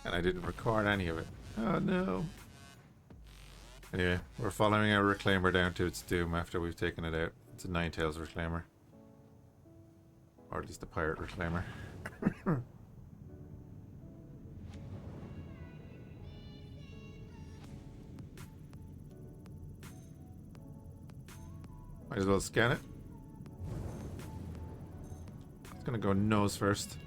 And I didn't record any of it. Oh no. Anyway, we're following our reclaimer down to its doom after we've taken it out. It's a Ninetales reclaimer. Or at least a pirate reclaimer. Might as well scan it. It's gonna go nose first.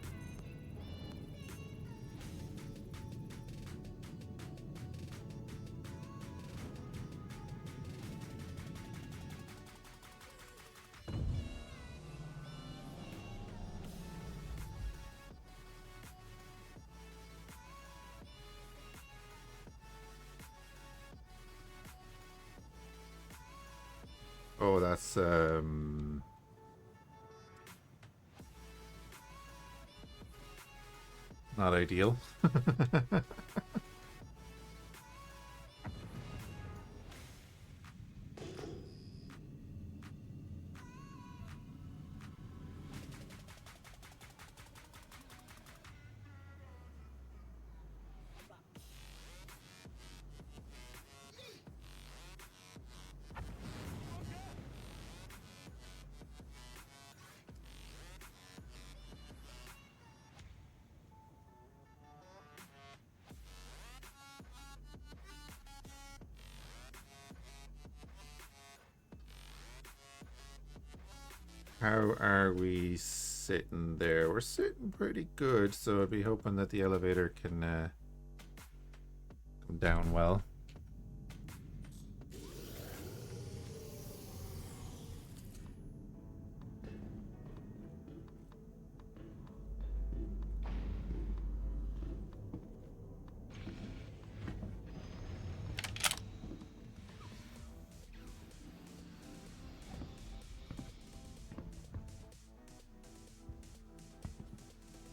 Oh, that's not ideal. How are we sitting there? We're sitting pretty good, so I'd be hoping that the elevator can come down well.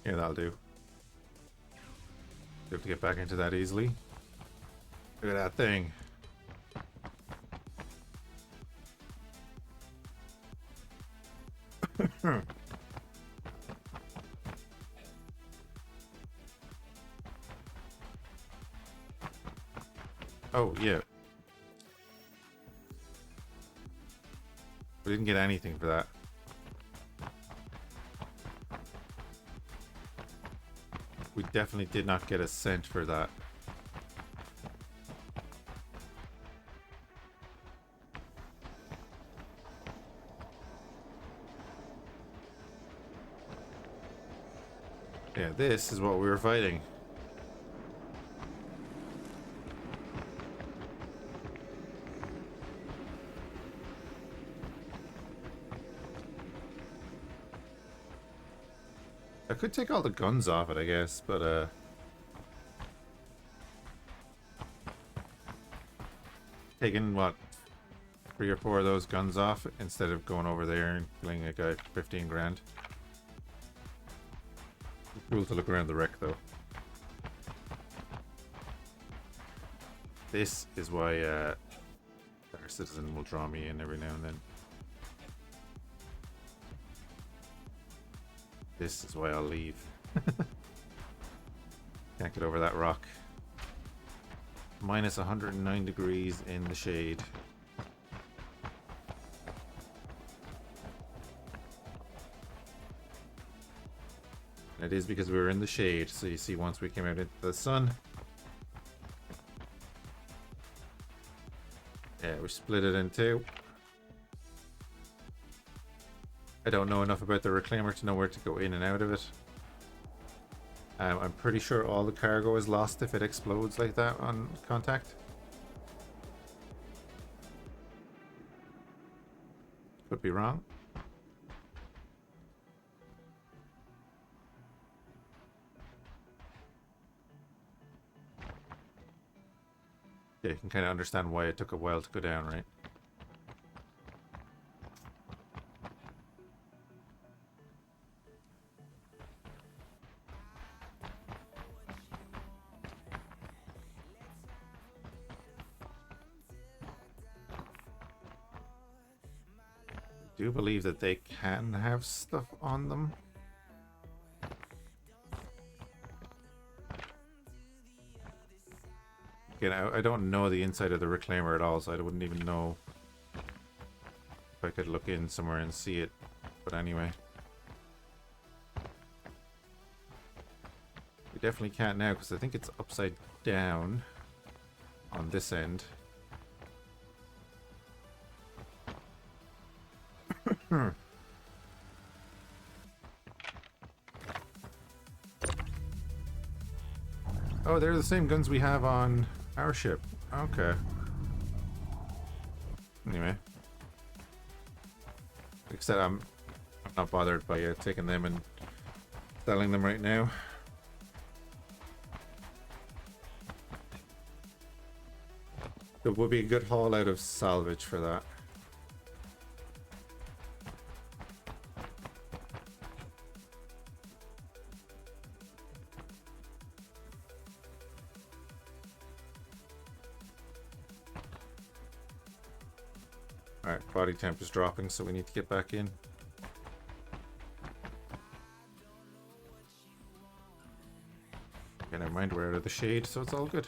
Yeah, that'll do. Be able to get back into that easily. Look at that thing. Oh, yeah. We didn't get anything for that. We definitely did not get a cent for that. Yeah, this is what we were fighting. I could take all the guns off it, I guess, but taking what, 3 or 4 of those guns off instead of going over there and killing a guy for 15 grand. Cool to look around the wreck though. This is why Star Citizen will draw me in every now and then. This is why I'll leave. Can't get over that rock. Minus 109 degrees in the shade. And it is because we were in the shade, so you see once we came out into the sun. Yeah, we split it in two. I don't know enough about the reclaimer to know where to go in and out of it. I'm pretty sure all the cargo is lost if it explodes like that on contact. Could be wrong. Yeah, you can kind of understand why it took a while to go down, right? I do believe that they can have stuff on them. Again, I don't know the inside of the reclaimer at all, so I wouldn't even know if I could look in somewhere and see it. But anyway. We definitely can't now, because I think it's upside down on this end. Oh, they're the same guns we have on our ship. Okay. Anyway. Like I said, I'm not bothered by taking them and selling them right now. There would be a good haul out of salvage for that. Alright, body temp is dropping, so we need to get back in. Okay, never mind, we're out of the shade, so it's all good.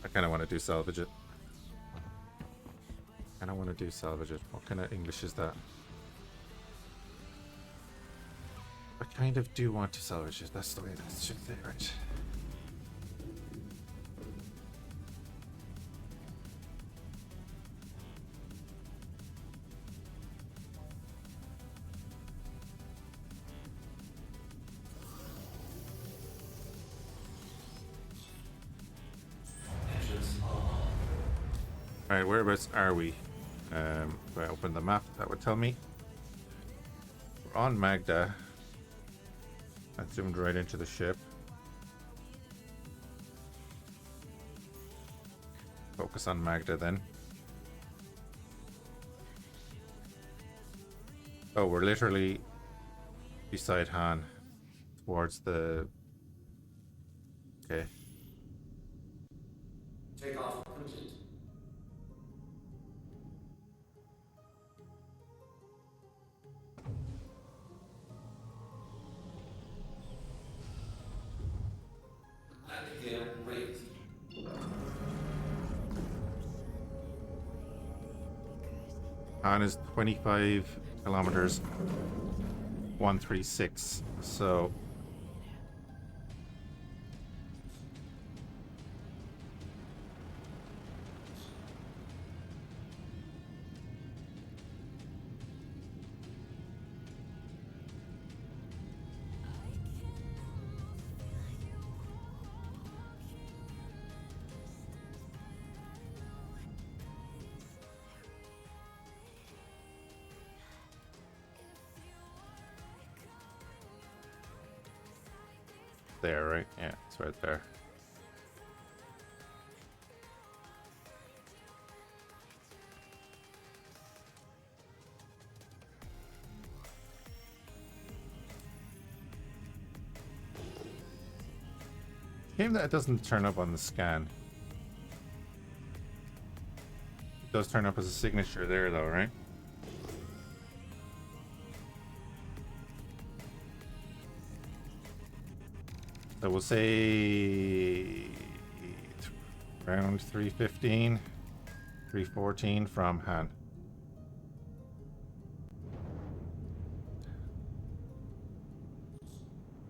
I kind of want to do salvage it. I want to do salvage it. What kind of English is that? I kind of do want to salvage it. That's the way that should say, right? Alright, whereabouts are we? If I open the map, that would tell me. We're on Magda. I zoomed right into the ship. Focus on Magda then. Oh, we're literally beside Han. Towards the... Okay. Take off complete. Han is 25 kilometers, 136. So there, right? Yeah, it's right there. Shame that it doesn't turn up on the scan. It does turn up as a signature there though, right? So we'll say around 315, 314 from Han.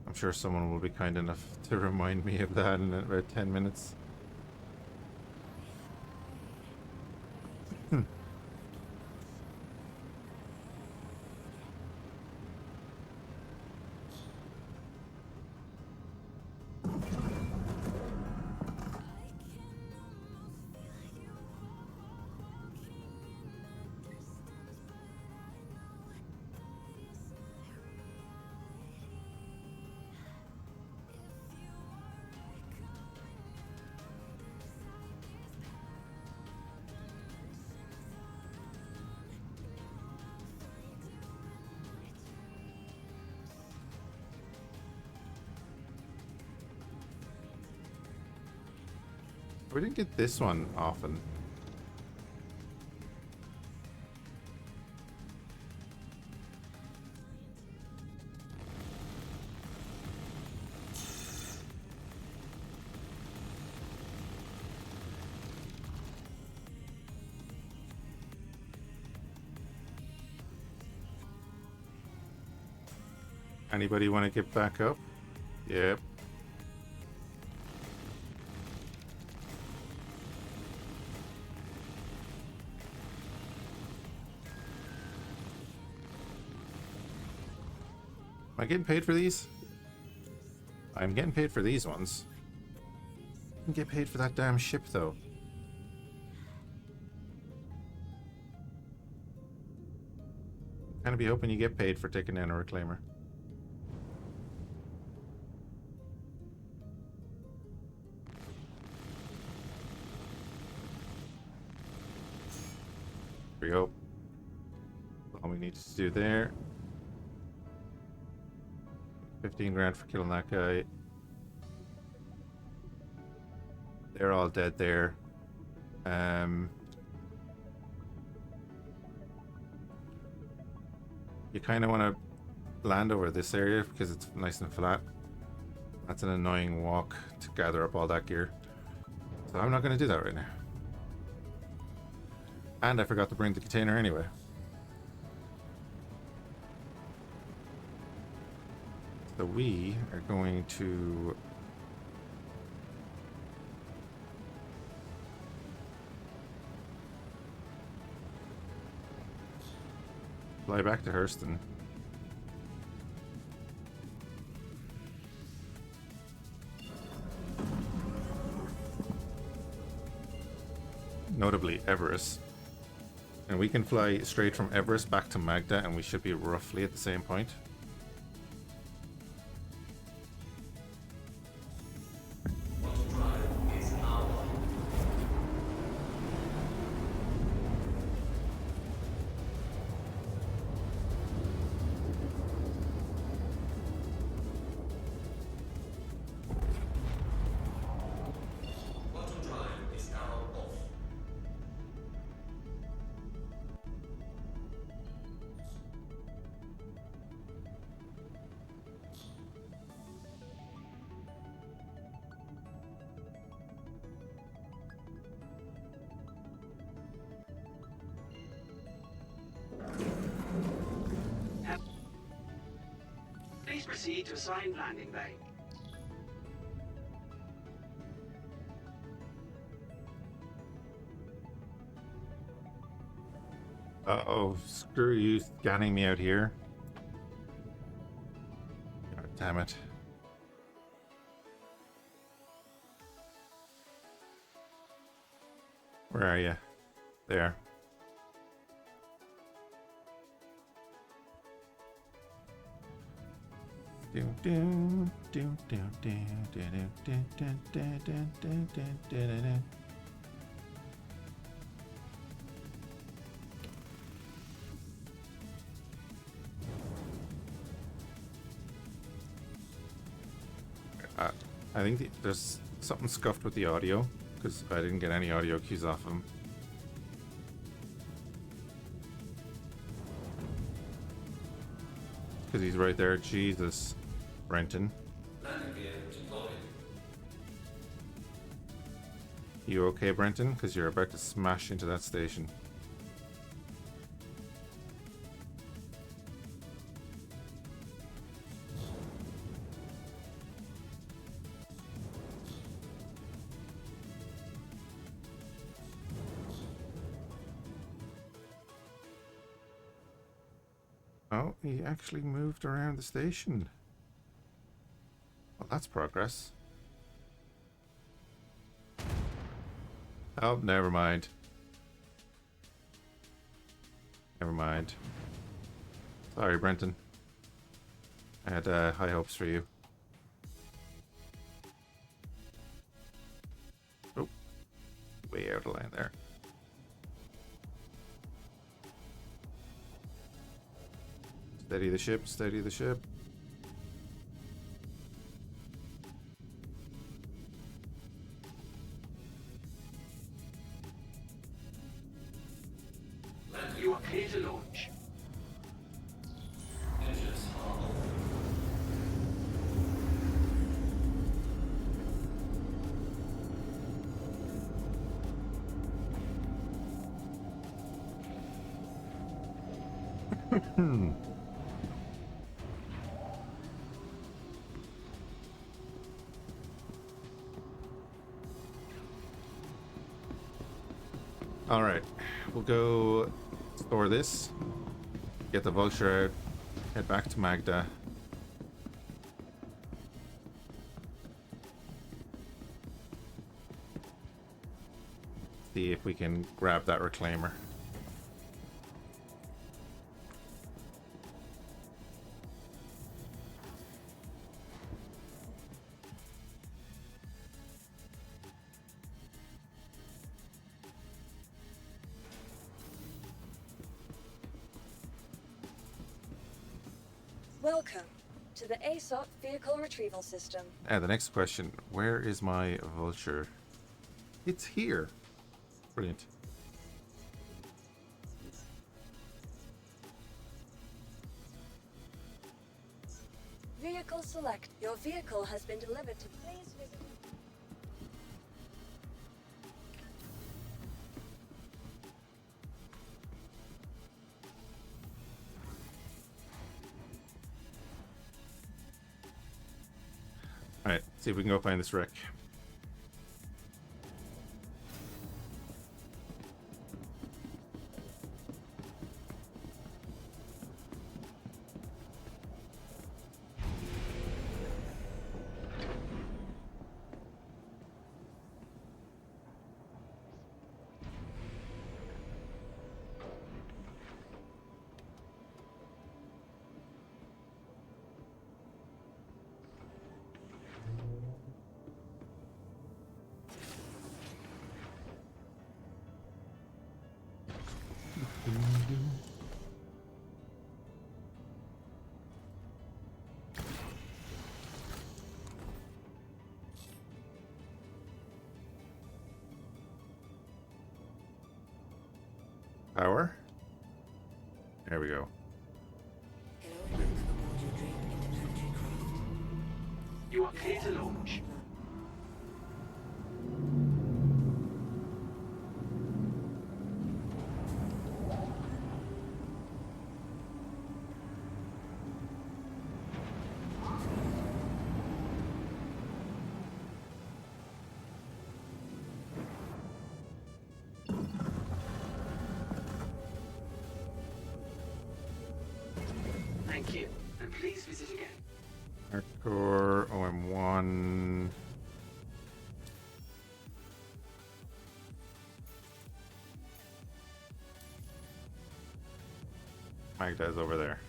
I'm sure someone will be kind enough to remind me of that in about 10 minutes. We didn't get this one often. Anybody want to get back up? Yep. Am I getting paid for these? I'm getting paid for these ones. I didn't get paid for that damn ship, though. Kind of be hoping you get paid for taking down a reclaimer. Here we go. All we need to do there. 15 grand for killing that guy. They're all dead there. You kind of want to land over this area because it's nice and flat. That's an annoying walk to gather up all that gear. So I'm not going to do that right now. And I forgot to bring the container anyway. So we are going to fly back to Hurston. Notably Everest. And we can fly straight from Everest back to Magda and we should be roughly at the same point. Please proceed to assigned landing bay. Uh-oh, screw you scanning me out here. God damn it. Where are you? There. I think there's something scuffed with the audio because I didn't get any audio cues off him. Because he's right there. Jesus, Brenton. You okay, Brenton? Because you're about to smash into that station. Oh, he actually moved around the station. Well, that's progress. Oh, never mind. Never mind. Sorry, Brenton. I had high hopes for you. Oh, way out of line there. Steady the ship, steady the ship. You are clear to launch. All right, we'll go store this, get the vulture out, head back to Magda. See if we can grab that reclaimer. Welcome to the ASOP Vehicle Retrieval System. And the next question, where is my vulture? It's here. Brilliant. Vehicle select. Your vehicle has been delivered to please visit. Alright, see if we can go find this wreck. Power. There we go. You are clear to launch. Thank you, and please visit again. Hardcore OM1. Magda's over there.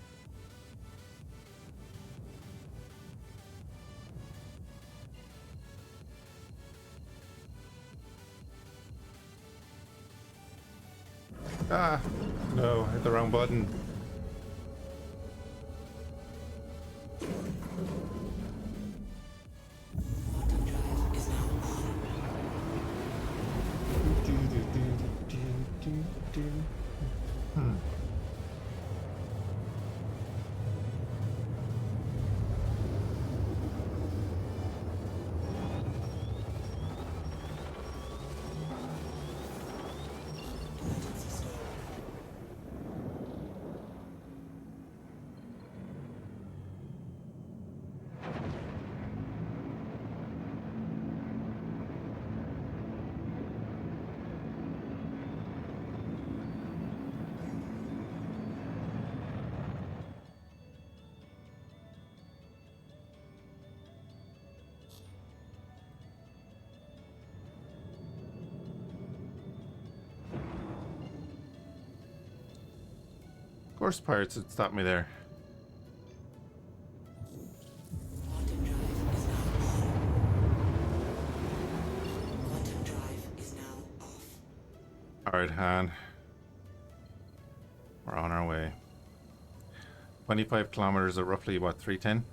Ah, no, hit the wrong button. Of course pirates would stop me there. Alright, Han. We're on our way. 25 kilometers at roughly, what, 310?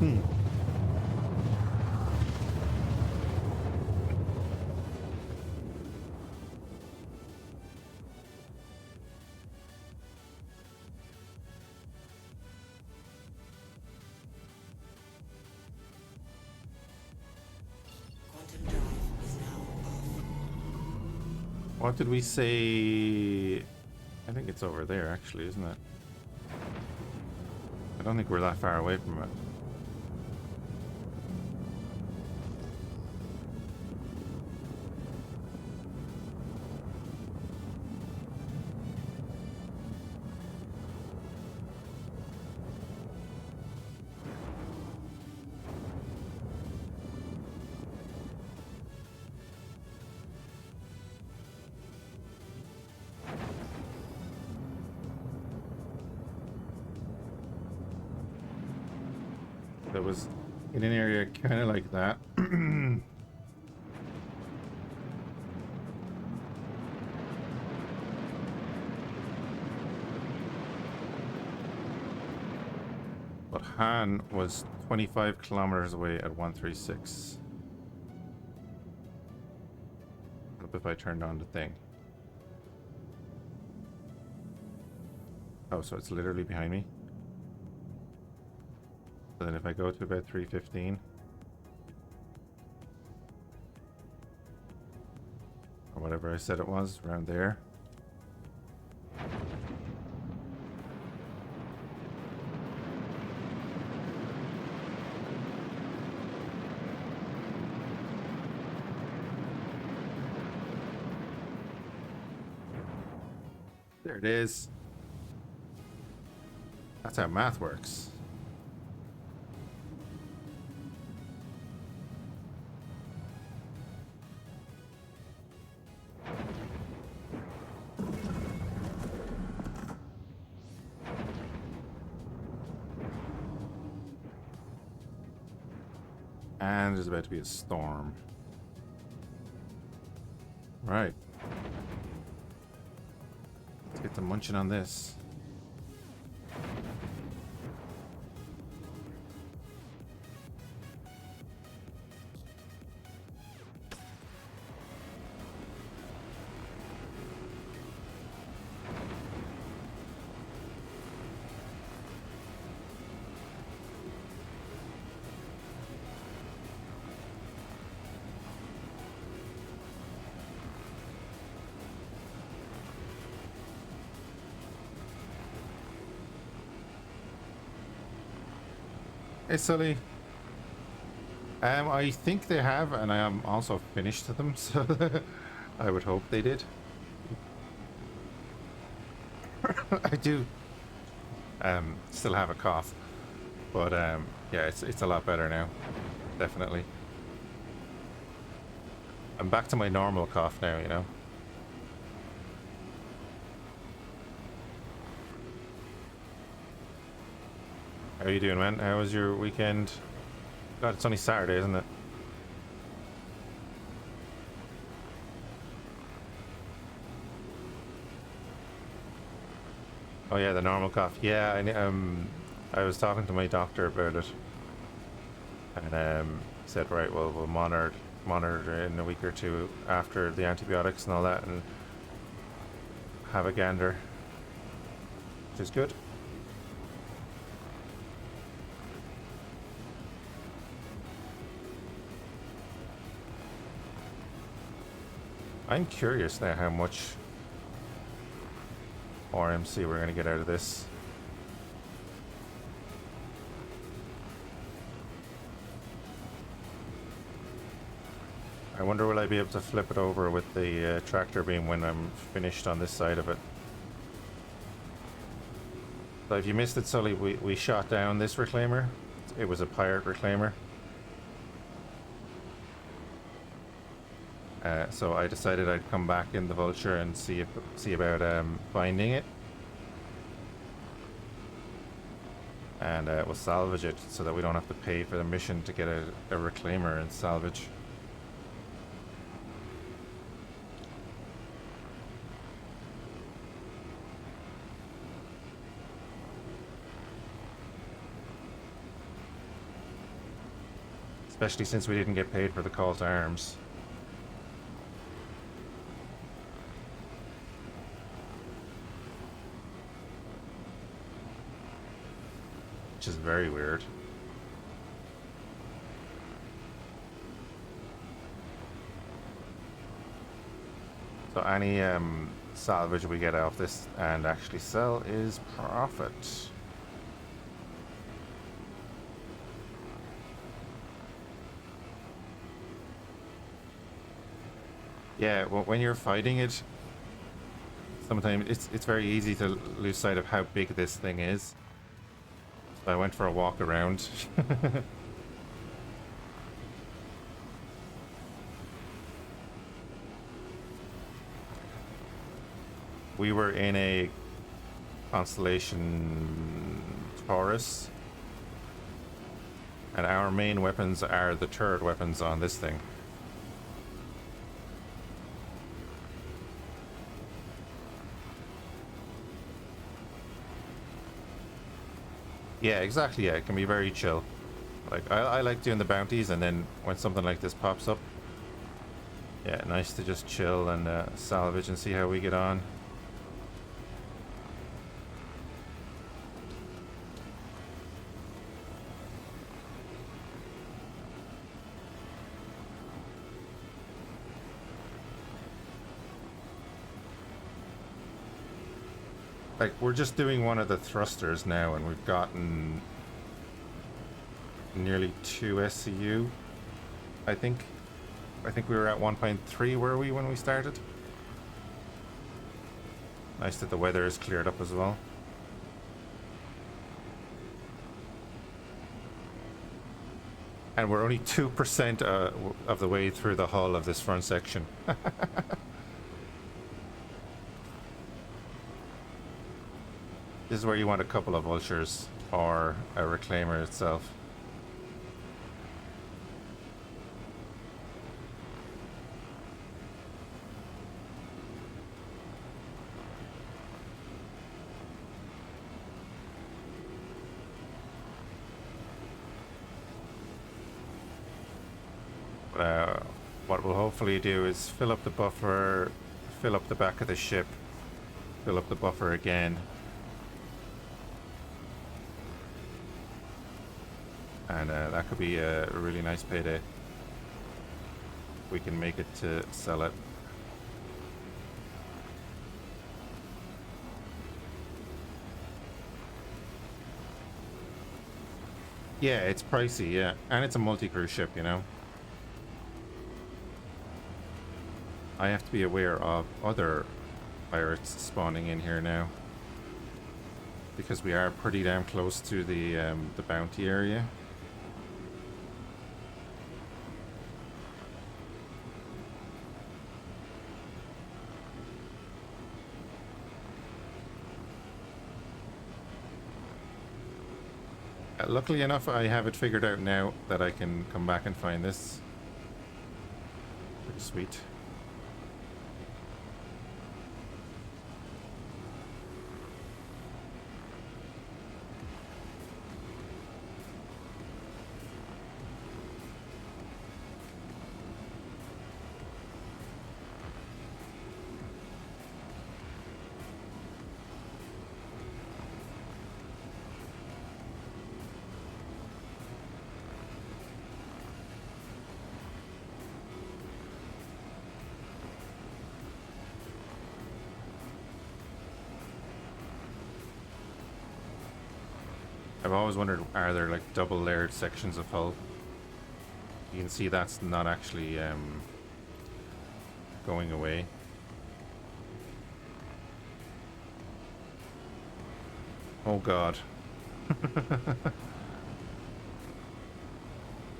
Quantum drive is now off. What did we say? I think it's over there, actually, isn't it? I don't think we're that far away from it. That was in an area kind of like that. But Han was 25 kilometers away at 136. What if I turned on the thing? Oh, so it's literally behind me. So then if I go to about 315, or whatever I said it was, around there. There it is. That's how math works. And there's about to be a storm. Right. Let's get to munching on this. Hey, Sully. I think they have, and I am also finished them, so I would hope they did. I do still have a cough, but yeah, it's a lot better now, definitely. I'm back to my normal cough now, you know. How are you doing, man? How was your weekend? God, it's only Saturday, isn't it? Oh yeah, the normal cough. Yeah, I was talking to my doctor about it, and he said, right, well, we'll monitor in a week or two after the antibiotics and all that, and have a gander, which is good. I'm curious now how much RMC we're going to get out of this. I wonder will I be able to flip it over with the tractor beam when I'm finished on this side of it. So if you missed it, Sully, we shot down this reclaimer. It was a pirate reclaimer. So I decided I'd come back in the Vulture and see about finding it, and we'll salvage it so that we don't have to pay for the mission to get a reclaimer and salvage. Especially since we didn't get paid for the call to arms. Which is very weird. So any salvage we get off this and actually sell is profit. Yeah, well, when you're fighting it, sometimes it's very easy to lose sight of how big this thing is. So I went for a walk around. We were in a constellation Taurus, and our main weapons are the turret weapons on this thing. Yeah, exactly. Yeah, it can be very chill. Like I like doing the bounties, and then when something like this pops up, yeah, nice to just chill and salvage and see how we get on. Like, we're just doing one of the thrusters now, and we've gotten nearly 2 SCU, I think. I think we were at 1.3, were we, when we started? Nice that the weather is cleared up as well. And we're only 2% of the way through the hull of this front section. This is where you want a couple of vultures or a reclaimer itself. What we'll hopefully do is fill up the buffer, fill up the back of the ship, fill up the buffer again. And that could be a really nice payday. We can make it to sell it. Yeah, it's pricey, yeah. And it's a multi-crew ship, you know. I have to be aware of other pirates spawning in here now, because we are pretty damn close to the bounty area. Luckily enough, I have it figured out now that I can come back and find this. Pretty sweet. I've always wondered, are there like double layered sections of hull? You can see that's not actually going away. Oh god.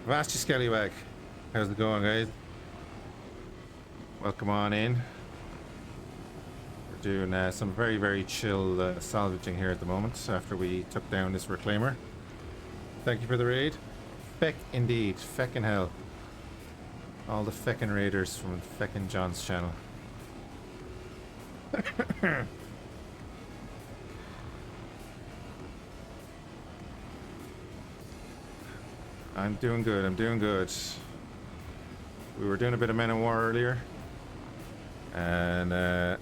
Avast you scallywag. How's it going, guys? Welcome on in. Doing some very, very chill salvaging here at the moment after we took down this reclaimer. Thank you for the raid. Feck indeed. Feckin' hell. All the feckin' raiders from feckin' John's channel. I'm doing good, I'm doing good. We were doing a bit of Men of War earlier. And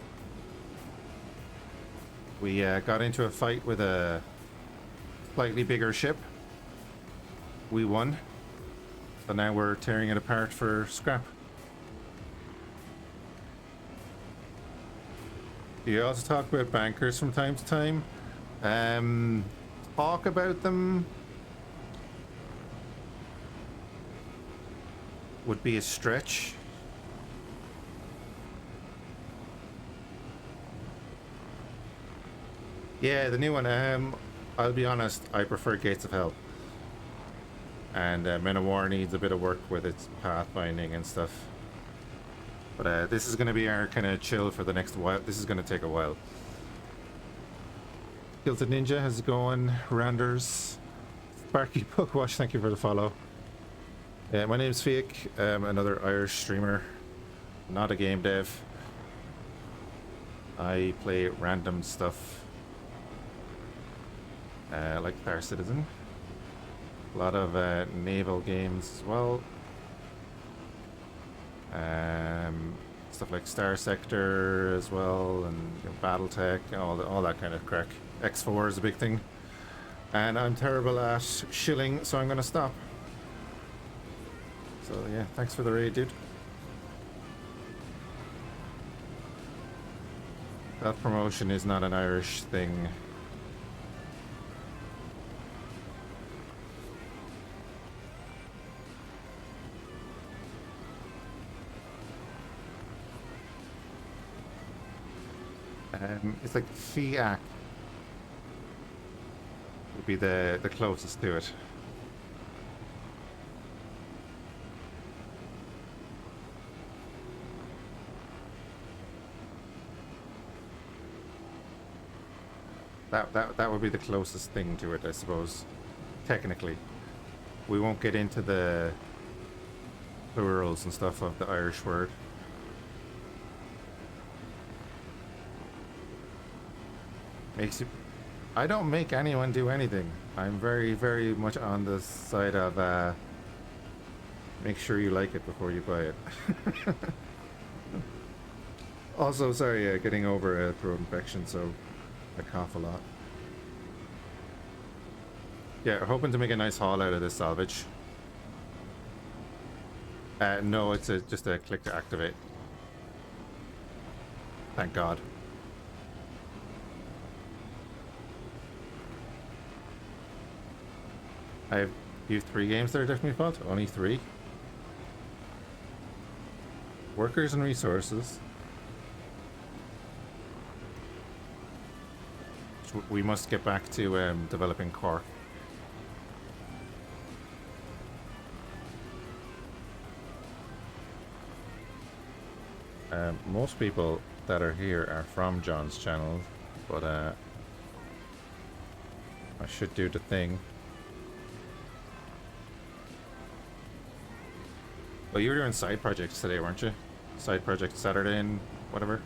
we got into a fight with a slightly bigger ship. We won. So now we're tearing it apart for scrap. You also talk about bankers from time to time. Talk about them would be a stretch. Yeah, the new one. I'll be honest, I prefer Gates of Hell. And Men of War needs a bit of work with its pathfinding and stuff. But this is going to be our kind of chill for the next while. This is going to take a while. Kilted Ninja, how's it going? Randers. Sparky Bookwash, thank you for the follow. My name's Fhiachs, another Irish streamer. Not a game dev. I play random stuff. Like Star Citizen. A lot of naval games as well. Stuff like Starsector as well, and Battletech, all that kind of crack. X4 is a big thing. And I'm terrible at shilling, so I'm going to stop. So yeah, thanks for the raid, dude. Self-promotion is not an Irish thing. It's like Fhiachs would be the closest to it. That would be the closest thing to it, I suppose. Technically, we won't get into the plurals and stuff of the Irish word. Makes you... I don't make anyone do anything. I'm very, very much on the side of make sure you like it before you buy it. Also, sorry, getting over a throat infection, so I cough a lot. Yeah, we're hoping to make a nice haul out of this salvage. No, it's just a click to activate. Thank God. You have 3 games there, definitely fault? Only 3? Workers and resources. We must get back to developing Cork. Most people that are here are from John's channel, but I should do the thing. Well, you were doing side projects today, weren't you? Side project Saturday and whatever.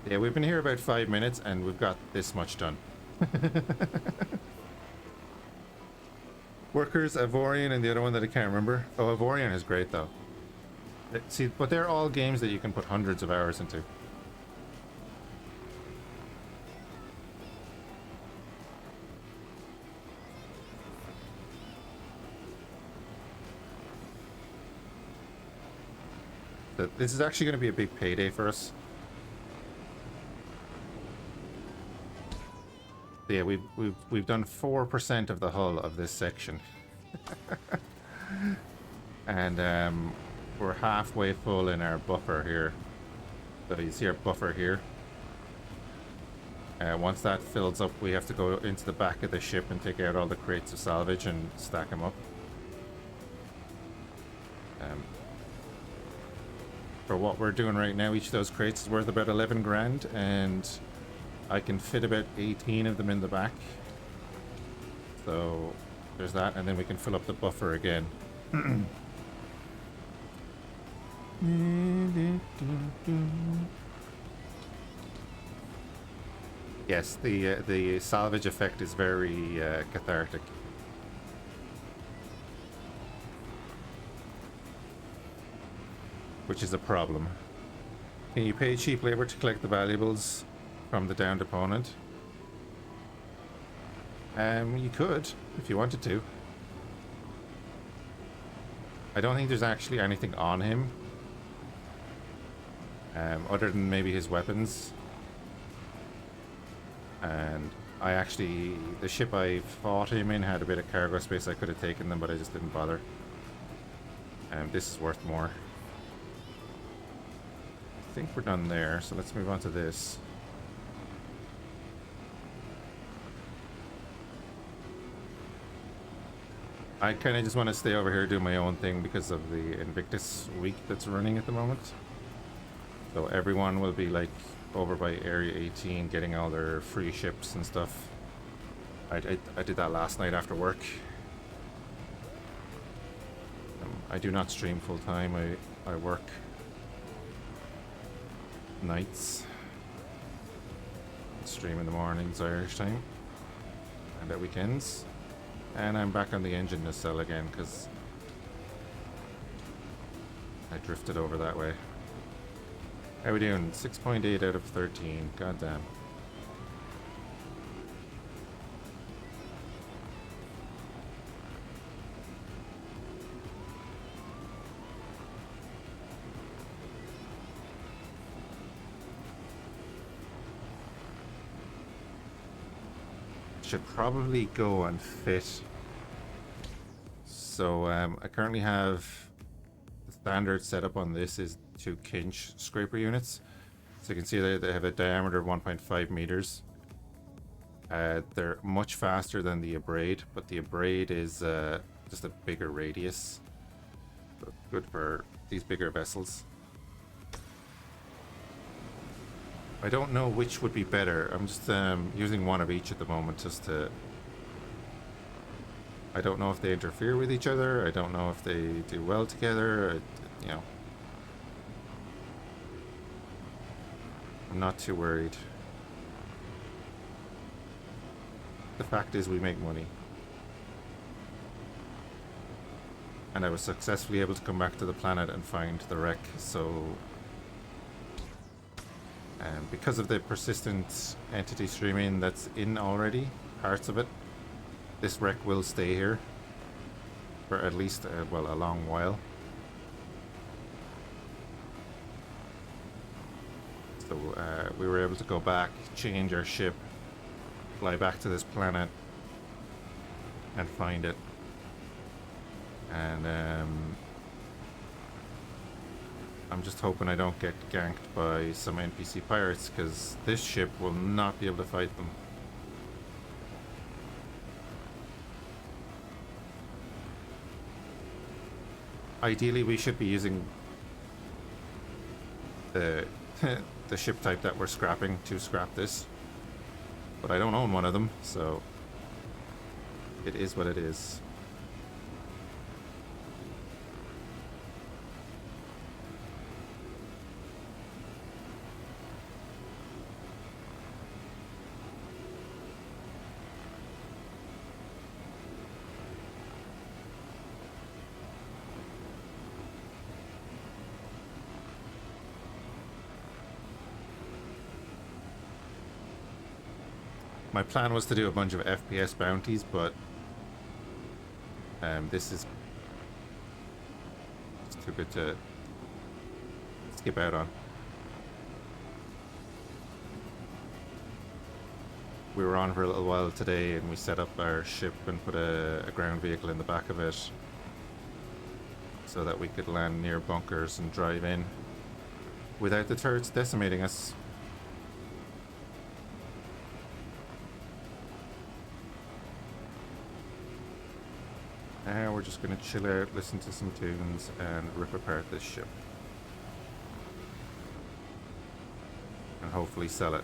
Yeah, we've been here about 5 minutes and we've got this much done. Workers, Avorion, and the other one that I can't remember. Oh, Avorion is great though. See, but they're all games that you can put hundreds of hours into. This is actually going to be a big payday for us. Yeah, we've done 4% of the hull of this section. And we're halfway full in our buffer here. So you see our buffer here. Once that fills up, we have to go into the back of the ship and take out all the crates of salvage and stack them up. For what we're doing right now, each of those crates is worth about 11 grand, and I can fit about 18 of them in the back. So there's that, and then we can fill up the buffer again. Yes, the salvage effect is very cathartic. Which is a problem. Can you pay cheap labor to collect the valuables from the downed opponent? You could, if you wanted to. I don't think there's actually anything on him. Other than maybe his weapons. And the ship I fought him in had a bit of cargo space. I could have taken them, but I just didn't bother. This is worth more. I think we're done there, so let's move on to this. I kind of just want to stay over here, do my own thing because of the Invictus week that's running at the moment. So everyone will be like over by Area 18 getting all their free ships and stuff. I did that last night after work. I do not stream full time. I work nights. Stream in the mornings Irish time and at weekends. And I'm back on the engine nacelle again because I drifted over that way. How we doing? 6.8 out of 13. God damn. Should probably go and fit. So I currently have the standard setup on this is 2 Kinch scraper units. So you can see they have a diameter of 1.5 meters. They're much faster than the Abrade, but the Abrade is just a bigger radius. So good for these bigger vessels. I don't know which would be better. I'm just using one of each at the moment just to... I don't know if they interfere with each other. I don't know if they do well together. You know. I'm not too worried. The fact is we make money. And I was successfully able to come back to the planet and find the wreck, so... because of the persistent entity streaming that's in already, parts of it, this wreck will stay here for at least, well, a long while. So we were able to go back, change our ship, fly back to this planet, and find it. And I'm just hoping I don't get ganked by some NPC pirates, because this ship will not be able to fight them. Ideally, we should be using the the ship type that we're scrapping to scrap this, but I don't own one of them, so it is what it is. My plan was to do a bunch of FPS bounties, but this is too good to skip out on. We were on for a little while today and we set up our ship and put a ground vehicle in the back of it so that we could land near bunkers and drive in without the turrets decimating us. Now we're just going to chill out, listen to some tunes, and rip apart this ship. And hopefully sell it.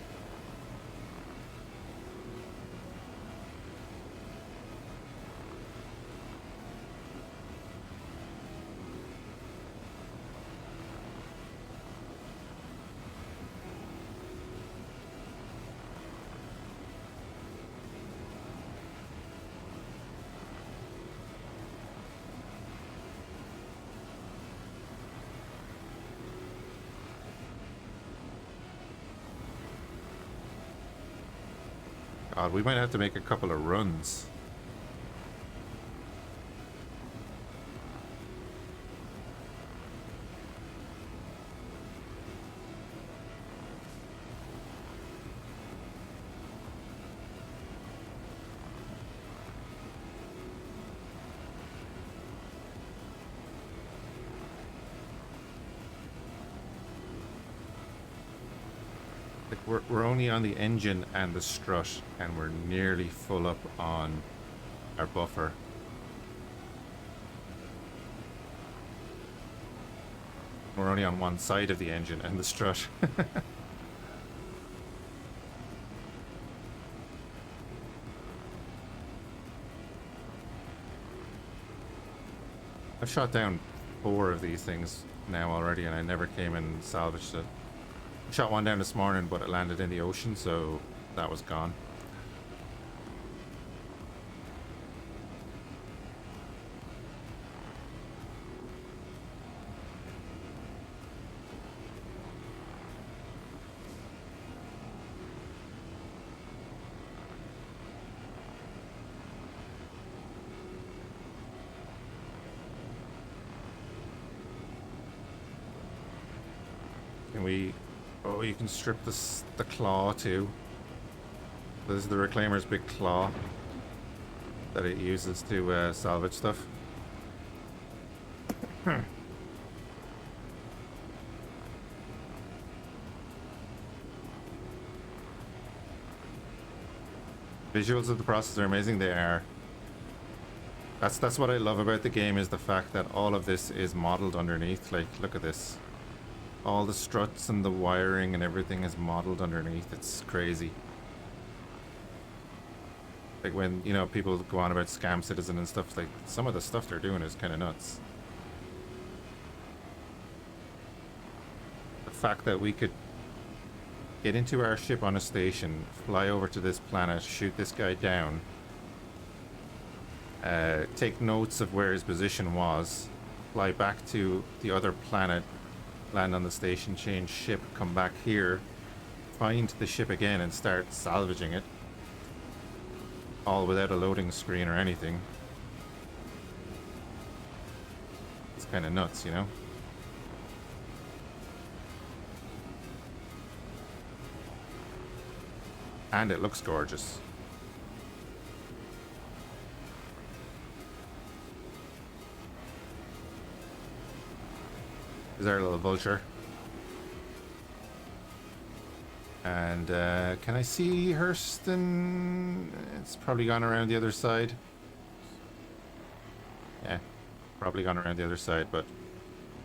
God, we might have to make a couple of runs. Like we're only on the engine and the strut, and we're nearly full up on our buffer. We're only on one side of the engine and the strut. I've shot down 4 of these things now already, and I never came and salvaged it. I shot one down this morning, but it landed in the ocean, so that was gone. Can we... Oh, you can strip the claw too. This is the Reclaimer's big claw that it uses to salvage stuff. Visuals of the process are amazing. They are. That's what I love about the game, is the fact that all of this is modeled underneath. Like, look at this. All the struts and the wiring and everything is modeled underneath. It's crazy. Like when, you know, people go on about Scam Citizen and stuff, like some of the stuff they're doing is kind of nuts. The fact that we could get into our ship on a station, fly over to this planet, shoot this guy down, take notes of where his position was, fly back to the other planet, land on the station, change ship, come back here, find the ship again and start salvaging it, all without a loading screen or anything. It's kind of nuts, you know? And it looks gorgeous. Is our little vulture. And can I see Hurston? It's probably gone around the other side. Yeah, probably gone around the other side, but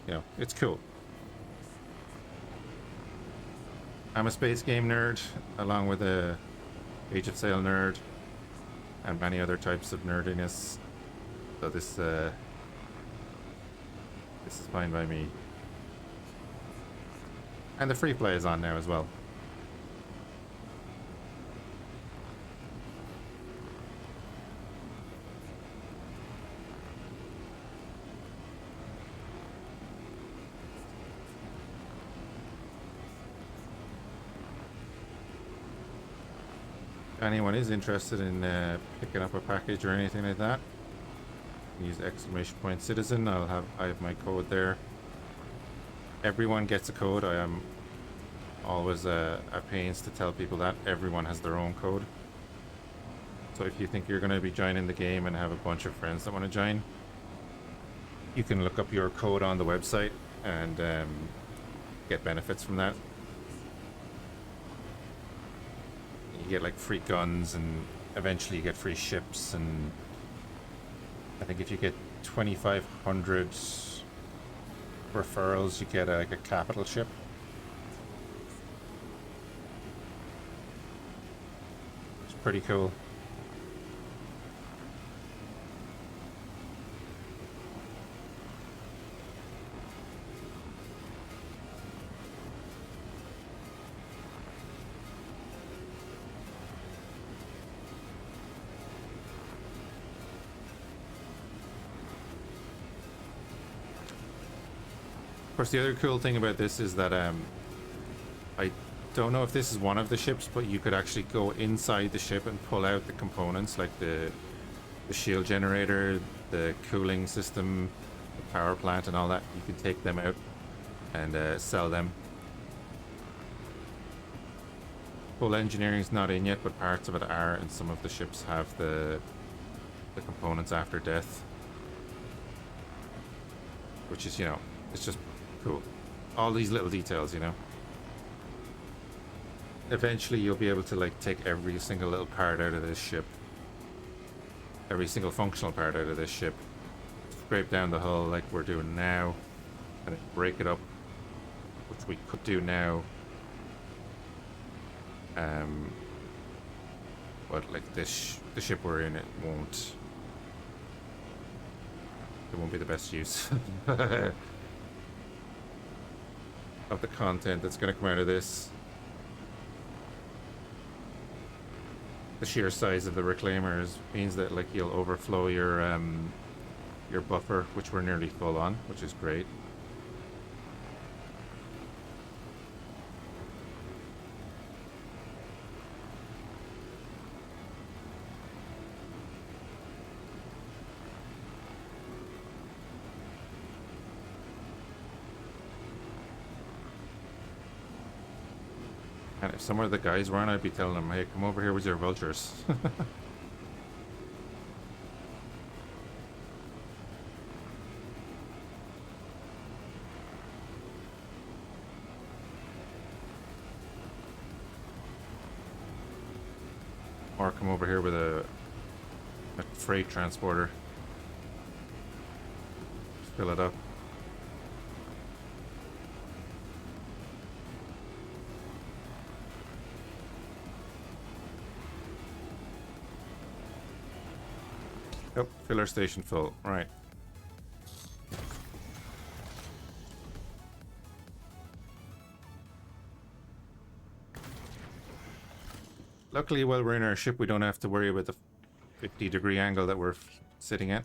you know, it's cool. I'm a space game nerd, along with a Age of Sail nerd, and many other types of nerdiness. So this is fine by me. And the free play is on now as well. If anyone is interested in picking up a package or anything like that, use !citizen. I have my code there. Everyone gets a code. I am always at pains to tell people that everyone has their own code. So if you think you're going to be joining the game and have a bunch of friends that want to join, you can look up your code on the website and get benefits from that. You get like free guns, and eventually you get free ships, and I think if you get 2,500 referrals, you get like a capital ship. It's pretty cool. Of course, the other cool thing about this is that I don't know if this is one of the ships, but you could actually go inside the ship and pull out the components, like the shield generator, the cooling system, the power plant and all that. You can take them out and sell them. Full engineering's not in yet, but parts of it are, and some of the ships have the components after death. Which is, you know, it's just cool. All these little details, you know. Eventually you'll be able to like take every single little part out of this ship. Every single functional part out of this ship. Scrape down the hull like we're doing now. And break it up. Which we could do now. But like this, the ship we're in, it won't be the best use of the content that's going to come out of this. The sheer size of the reclaimers means that like you'll overflow your buffer, which we're nearly full on, which is great. And if some of the guys were on, I'd be telling them, hey, come over here with your vultures. Or come over here with a freight transporter. Just fill it up. Oh, filler station full. Right. Luckily, while we're in our ship, we don't have to worry about the 50-degree angle that we're sitting at.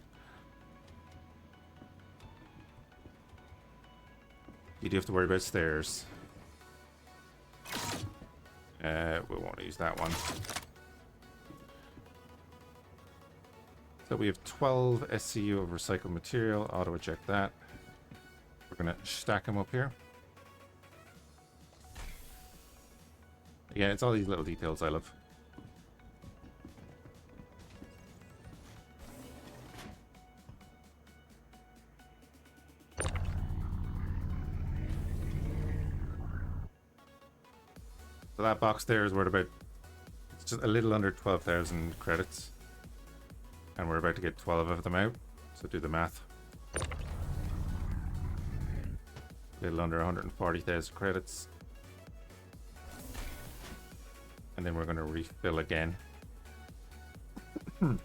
You do have to worry about stairs. We won't use that one. So we have 12 SCU of recycled material. Auto eject that. We're going to stack them up here. Again, it's all these little details I love. So that box there is worth about, it's just a little under 12,000 credits. And we're about to get 12 of them out, so do the math. A little under 140,000 credits. And then we're going to refill again. So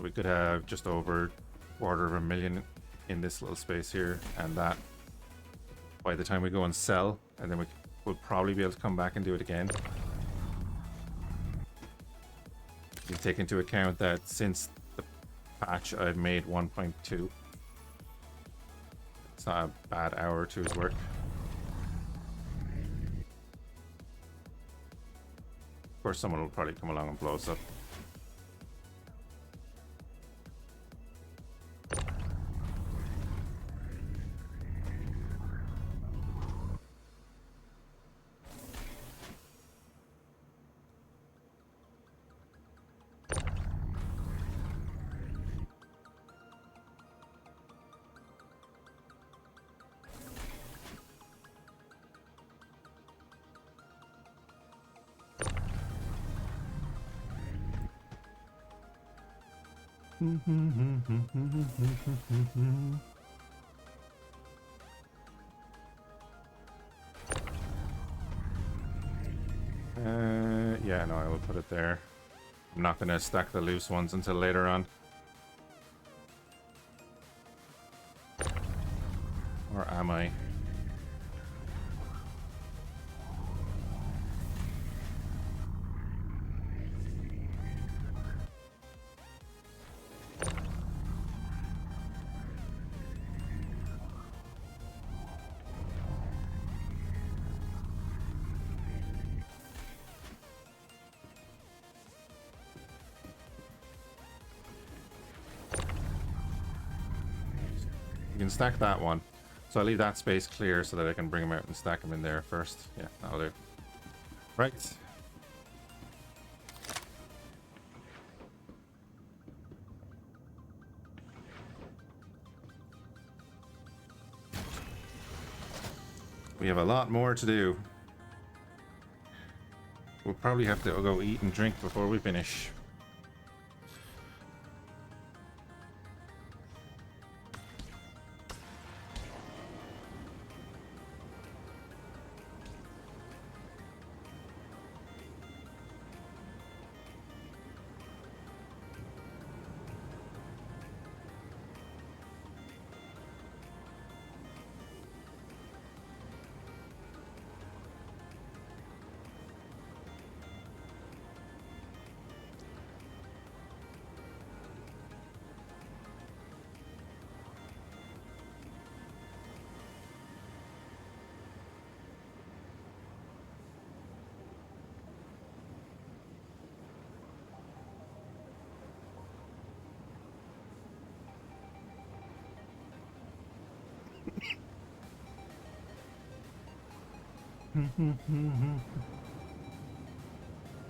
we could have just over 250,000 in this little space here, and that by the time we go and sell, and then we'll probably be able to come back and do it again. You take into account that since the patch I've made 1.2. It's not a bad hour or two's work. Of course, someone will probably come along and blow us up. Yeah, no, I will put it there. I'm not going to stack the loose ones until later on. Or am I? can stack that one. So I'll leave that space clear so that I can bring them out and stack them in there first. Yeah, that'll do. Right. We have a lot more to do. We'll probably have to go eat and drink before we finish.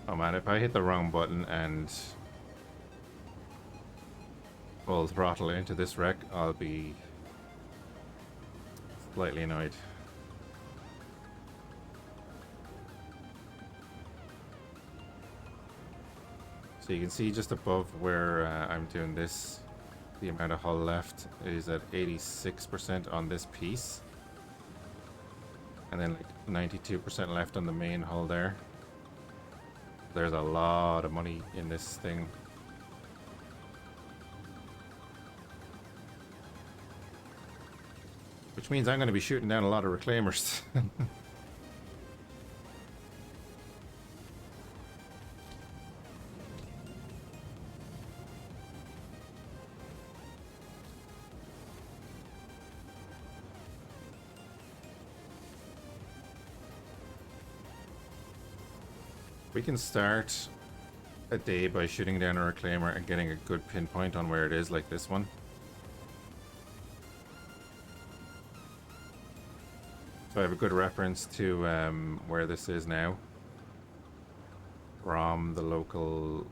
Oh man, if I hit the wrong button and full throttle into this wreck, I'll be slightly annoyed. So you can see just above where I'm doing this, the amount of hull left is at 86% on this piece. And then like 92% left on the main hull there. There's a lot of money in this thing. Which means I'm going to be shooting down a lot of reclaimers. We can start a day by shooting down a reclaimer and getting a good pinpoint on where it is, like this one. So I have a good reference to where this is now from the local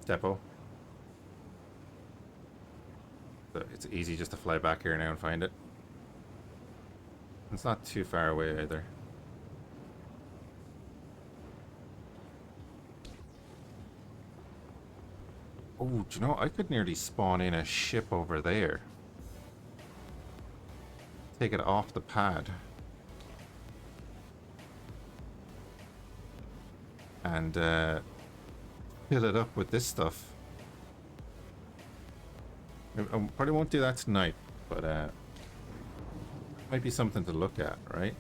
depot. So it's easy just to fly back here now and find it. It's not too far away either. Oh, do you know, I could nearly spawn in a ship over there. Take it off the pad. And fill it up with this stuff. I probably won't do that tonight, but might be something to look at, right?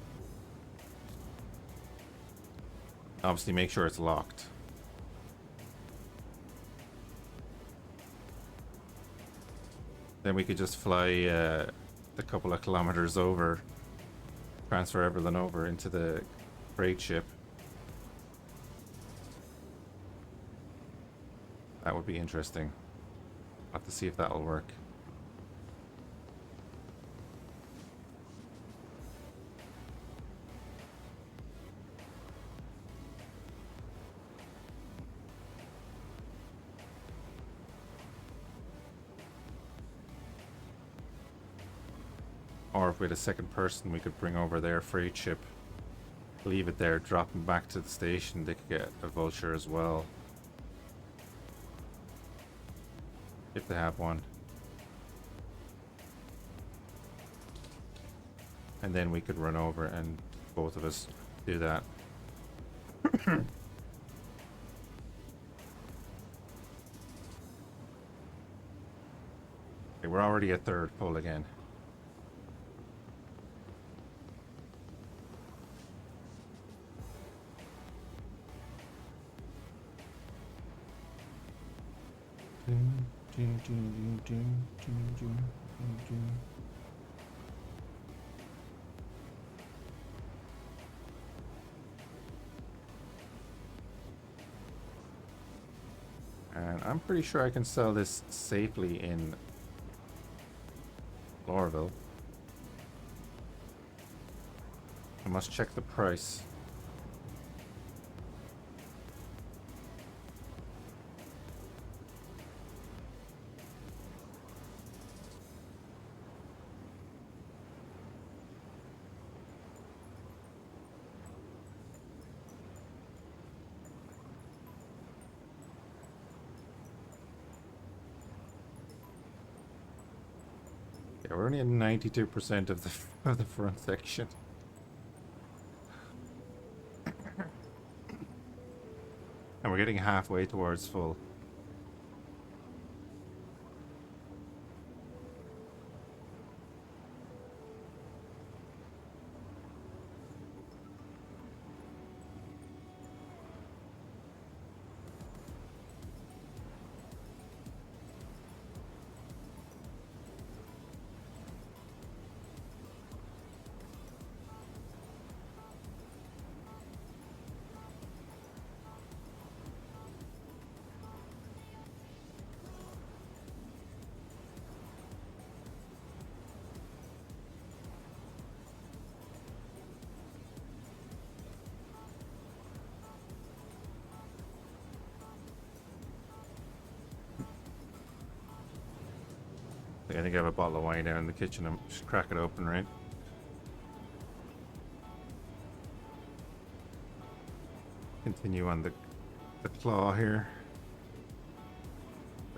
Obviously make sure it's locked. Then we could just fly a couple of kilometers over, transfer everything over into the freight ship. That would be interesting. I'll have to see if that'll work. Or if we had a second person, we could bring over their freight ship, leave it there, drop them back to the station. They could get a vulture as well, if they have one. And then we could run over and both of us do that. Okay, we're already at third pull again. And I'm pretty sure I can sell this safely in Lorville. I must check the price. Yeah, we're only at 92% of the front section. And we're getting halfway towards full. I think I have a bottle of wine down in the kitchen. I'm just crack it open, right? Continue on the claw here.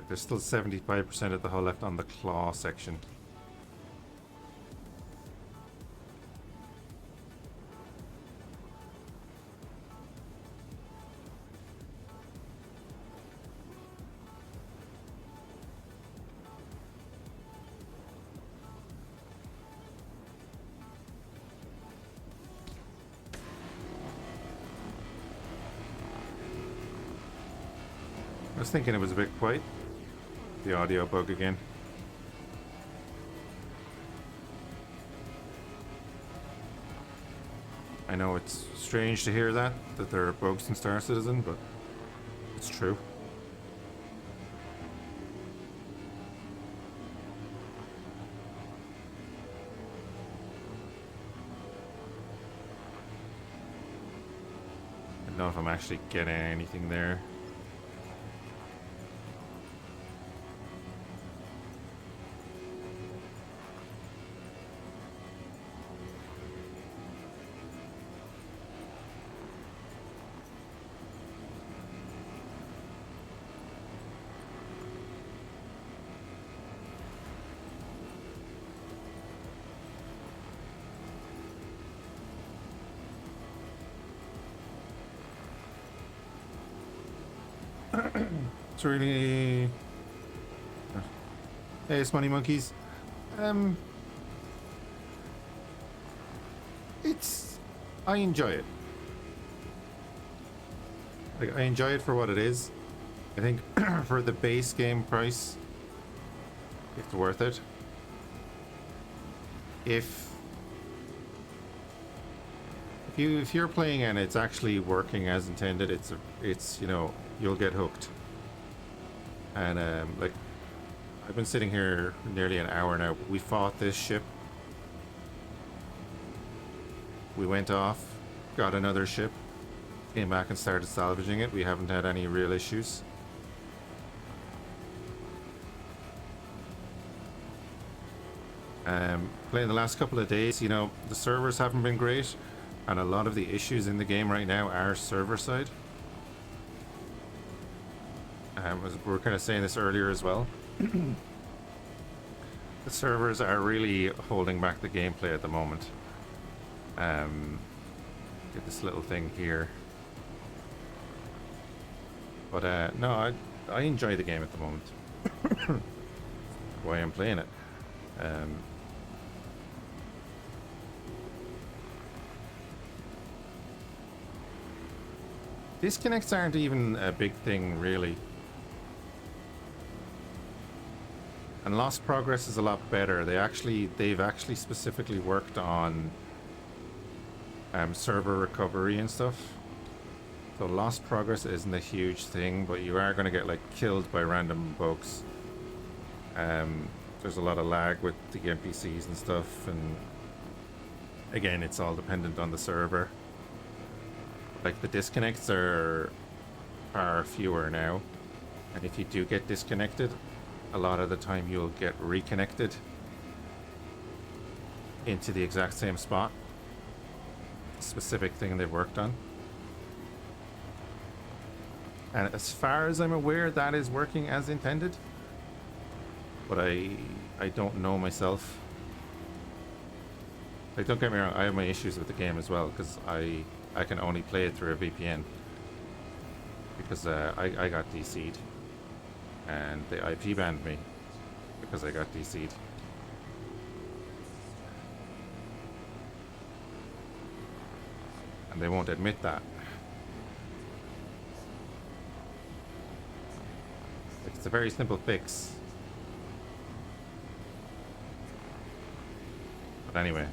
There's still 75% of the hull left on the claw section. I was thinking it was a bit quiet. The audio bug again. I know it's strange to hear that there are bugs in Star Citizen, but it's true. I don't know if I'm actually getting anything there. It's really... Hey, Smoney Monkeys. I enjoy it. Like, I enjoy it for what it is. I think for the base game price, it's worth it. If you're playing and it's actually working as intended, it's you know, you'll get hooked. And like, I've been sitting here nearly an hour now. We fought this ship. We went off, got another ship, came back and started salvaging it. We haven't had any real issues. Playing the last couple of days, you know, the servers haven't been great, and a lot of the issues in the game right now are server side. We were kind of saying this earlier as well. The servers are really holding back the gameplay at the moment. Get this little thing here. But no, I enjoy the game at the moment. Why I'm playing it. Disconnects aren't even a big thing, really. And lost progress is a lot better. They've actually specifically worked on server recovery and stuff. So lost progress isn't a huge thing, but you are going to get like killed by random bugs. There's a lot of lag with the NPCs and stuff, and again, it's all dependent on the server. Like the disconnects are far fewer now, and if you do get disconnected, a lot of the time you'll get reconnected into the exact same spot, specific thing they've worked on. And as far as I'm aware, that is working as intended, but I don't know myself. Like, don't get me wrong, I have my issues with the game as well, because I can only play it through a VPN, because I got DC'd, and they IP banned me because I got DC'd. And they won't admit that. Like, it's a very simple fix. But anyway.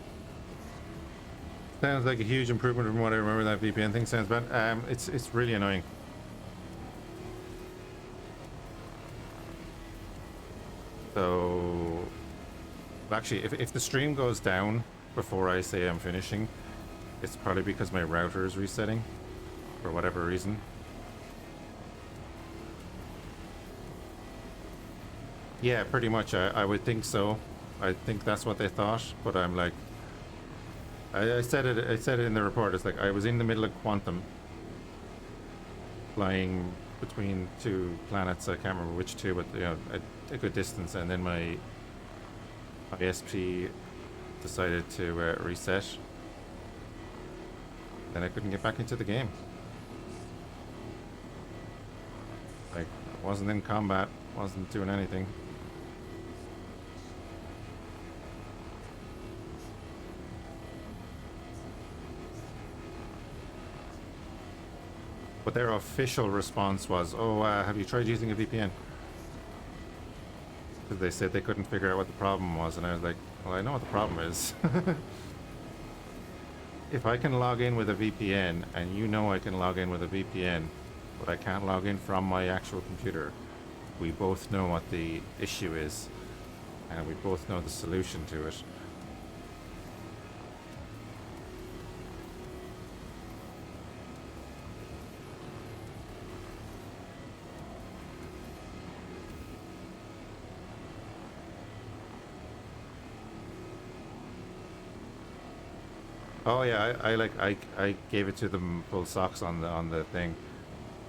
Sounds like a huge improvement from what I remember. That VPN thing sounds bad. It's really annoying. So, actually, if the stream goes down before I say I'm finishing, it's probably because my router is resetting for whatever reason. Yeah, pretty much. I would think so. I think that's what they thought, but I'm like, I said it in the report. It's like I was in the middle of quantum, flying between two planets. I can't remember which two, but you know, a good distance, and then my ISP decided to reset. Then I couldn't get back into the game. Like, I wasn't in combat, wasn't doing anything. But their official response was, oh, have you tried using a VPN? Because they said they couldn't figure out what the problem was, and I was like, well, I know what the problem is. If I can log in with a VPN, and you know I can log in with a VPN, but I can't log in from my actual computer, we both know what the issue is, and we both know the solution to it. Oh yeah, I gave it to them full socks on the thing,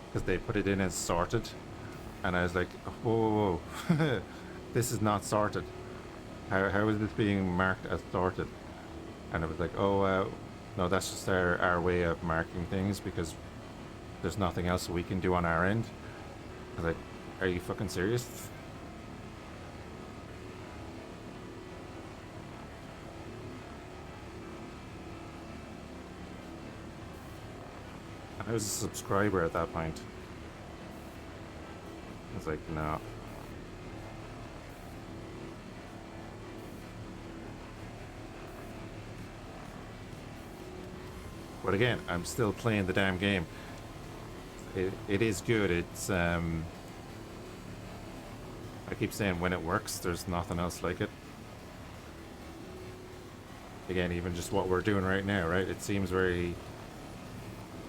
because they put it in as sorted, and I was like, whoa, this is not sorted. How is this being marked as sorted? And it was like, oh no, that's just our way of marking things, because there's nothing else we can do on our end. I was like, are you fucking serious? I was a subscriber at that point. I was like, no. But again, I'm still playing the damn game. It is good. It's I keep saying when it works, there's nothing else like it. Again, even just what we're doing right now, right? It seems very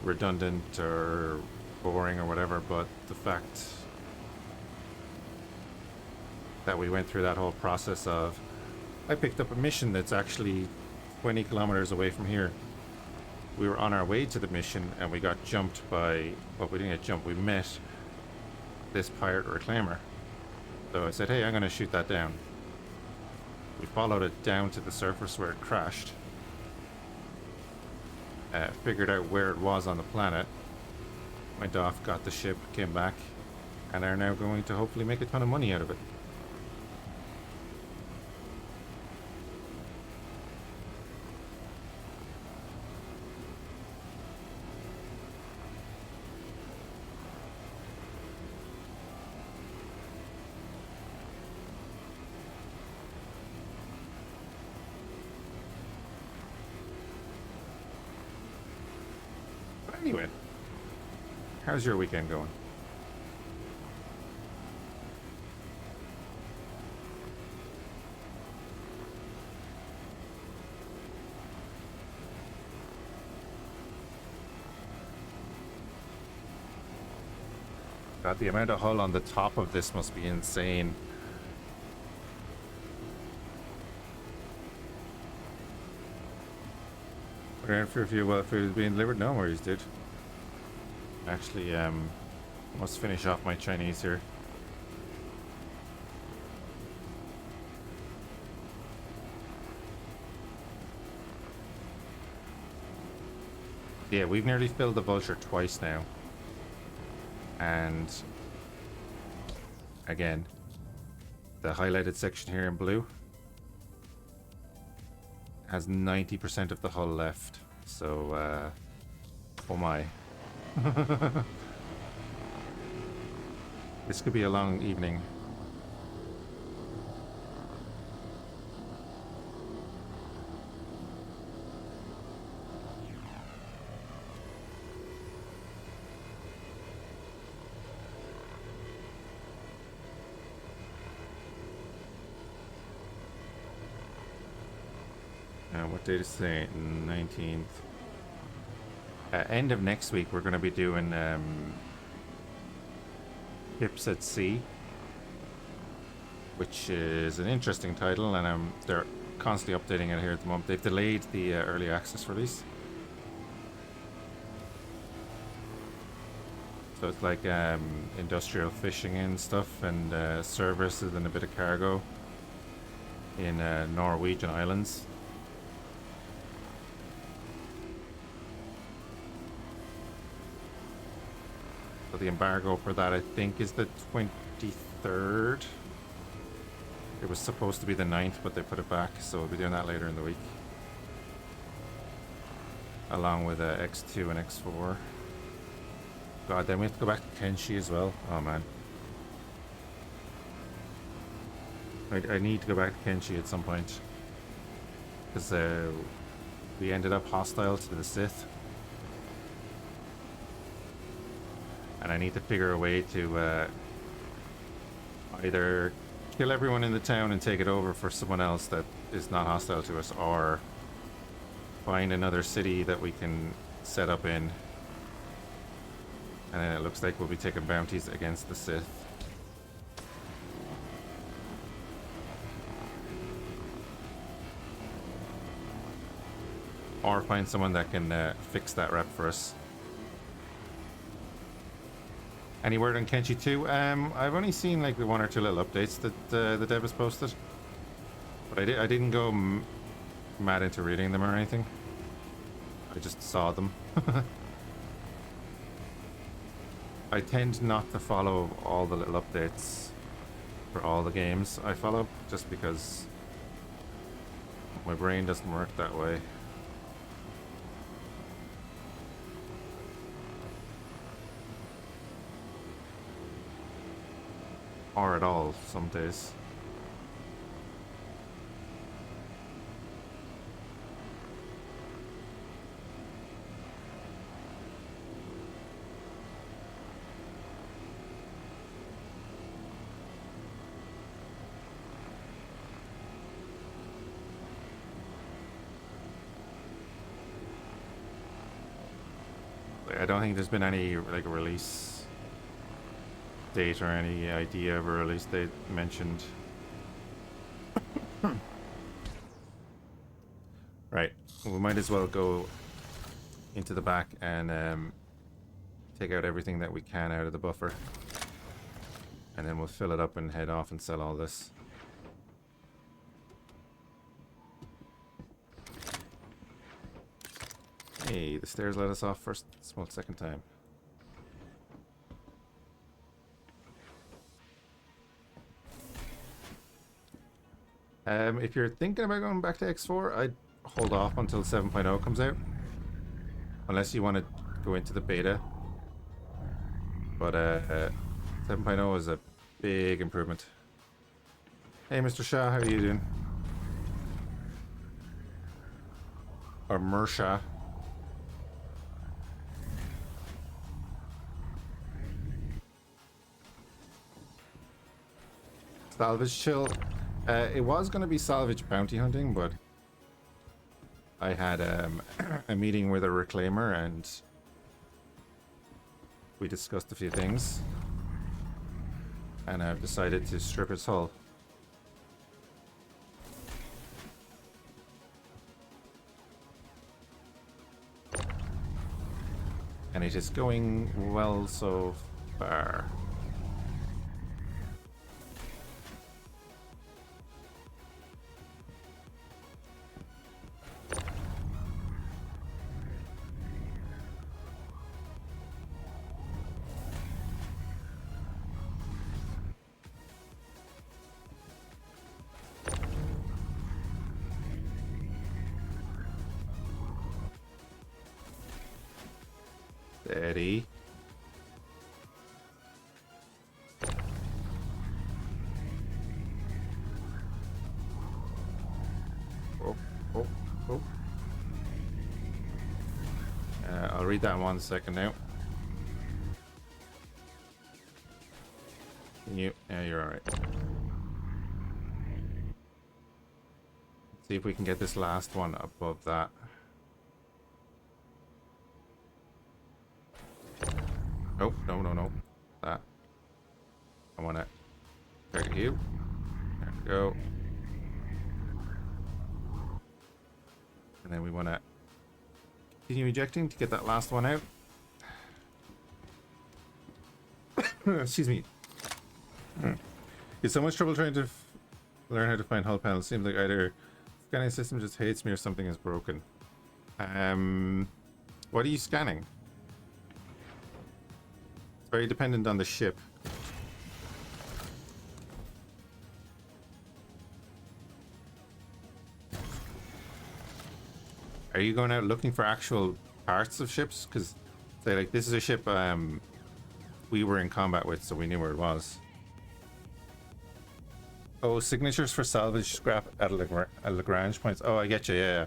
redundant or boring or whatever, but the fact that we went through that whole process of, I picked up a mission that's actually 20 kilometers away from here. We were on our way to the mission and we got jumped by, well, we didn't get jumped, we met this pirate reclaimer. So I said, hey, I'm going to shoot that down. We followed it down to the surface where it crashed. Figured out where it was on the planet, went off, got the ship, came back, and are now going to hopefully make a ton of money out of it. Anyway, how's your weekend going? God, the amount of hull on the top of this must be insane. We're in for a few well food being delivered. No worries, dude. Actually, must finish off my Chinese here. Yeah, we've nearly filled the vulture twice now. And again, the highlighted section here in blue has 90% of the hull left. So, oh my. This could be a long evening. What date is today? 19th. End of next week, we're going to be doing Ships at Sea, which is an interesting title, and they're constantly updating it here at the moment. They've delayed the early access release. So it's like industrial fishing and stuff, and services and a bit of cargo in Norwegian islands. So the embargo for that, I think, is the 23rd. It was supposed to be the 9th, but they put it back, so we'll be doing that later in the week. Along with X2 and X4. God, then we have to go back to Kenshi as well. Oh, man. I need to go back to Kenshi at some point. Because we ended up hostile to the Sith. And I need to figure a way to either kill everyone in the town and take it over for someone else that is not hostile to us, or find another city that we can set up in. And then it looks like we'll be taking bounties against the Sith. Or find someone that can fix that rep for us. Any word on Kenshi 2? I've only seen like the one or two little updates that the dev has posted. But I didn't go mad into reading them or anything. I just saw them. I tend not to follow all the little updates for all the games I follow, just because my brain doesn't work that way. Or at all, some days. I don't think there's been any like release date or any idea of a release date mentioned. Right, we might as well go into the back and take out everything that we can out of the buffer, and then we'll fill it up and head off and sell all this. Hey, the stairs let us off first, small second time. If you're thinking about going back to X4, I'd hold off until 7.0 comes out. Unless you want to go into the beta. But 7.0 is a big improvement. Hey, Mr. Shah, how are you doing? Or Mersha. Salvage chill. It was going to be salvage bounty hunting, but I had a meeting with a reclaimer and we discussed a few things. And I've decided to strip its hull. And it is going well so far. Steady. Oh, oh, oh. I'll read that in 1 second now. Yeah, you're alright. See if we can get this last one above that. Oh, no. That. I want to target you. There we go. And then we want to continue ejecting to get that last one out. Excuse me. It's so much trouble trying to learn how to find hull panels. Seems like either scanning system just hates me or something is broken. What are you scanning? It's very dependent on the ship. Are you going out looking for actual parts of ships? Because, say, like, this is a ship we were in combat with, so we knew where it was. Oh, signatures for salvage scrap at Lagrange points. Oh, I get you, yeah.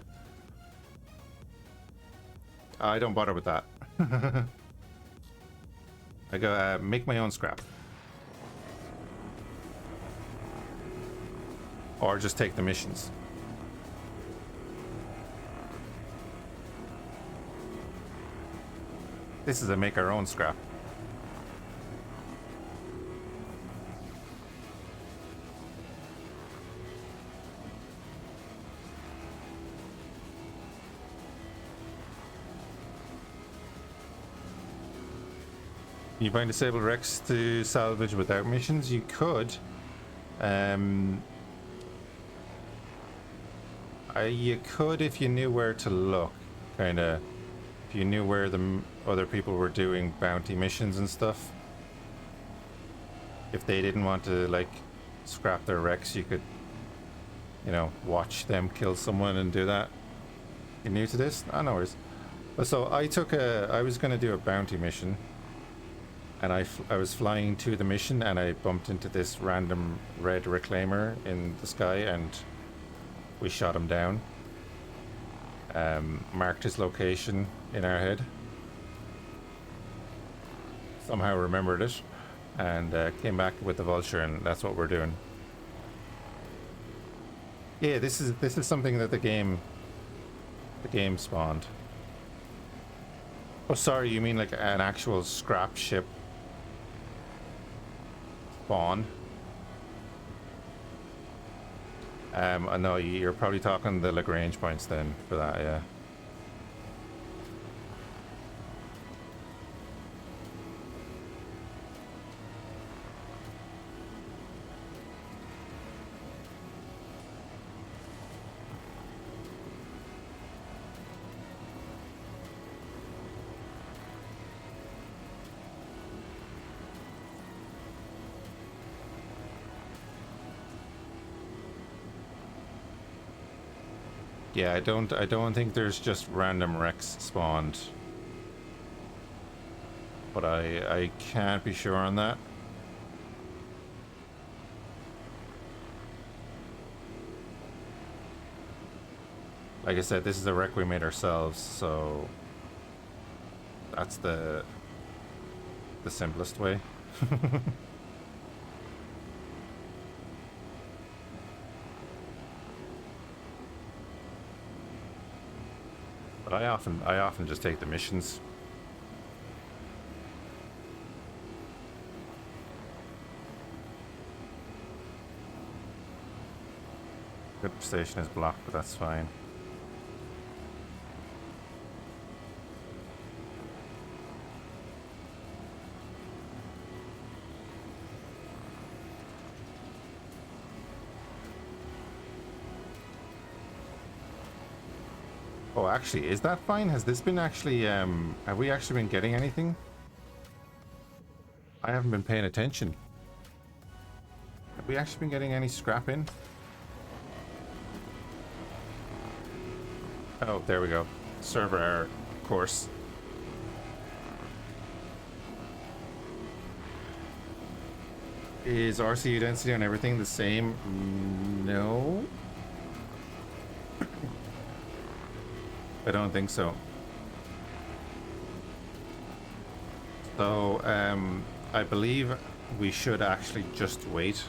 I don't bother with that. I go, make my own scrap. Or just take the missions. This is a make our own scrap. Can you find disabled wrecks to salvage without missions? You could. You could if you knew where to look. Kind of. If you knew where the other people were doing bounty missions and stuff. If they didn't want to, like, scrap their wrecks, you could, you know, watch them kill someone and do that. You new to this? Oh, no worries. So I was going to do a bounty mission. And I was flying to the mission and I bumped into this random red reclaimer in the sky and we shot him down. Marked his location in our head. Somehow remembered it and came back with the vulture, and that's what we're doing. Yeah, this is something that the game spawned. Oh, sorry, you mean like an actual scrap ship spawn? No, you're probably talking the Lagrange points then for that, yeah. Yeah, I don't think there's just random wrecks spawned. But I can't be sure on that. Like I said, this is a wreck we made ourselves, so that's the simplest way. But I often just take the missions. Good station is blocked, but that's fine. Oh, actually, is that fine? Has this been actually, have we actually been getting anything? I haven't been paying attention. Have we actually been getting any scrap in? Oh, there we go. Server error, of course. Is RCU density on everything the same? No. I don't think so. So, I believe we should actually just wait.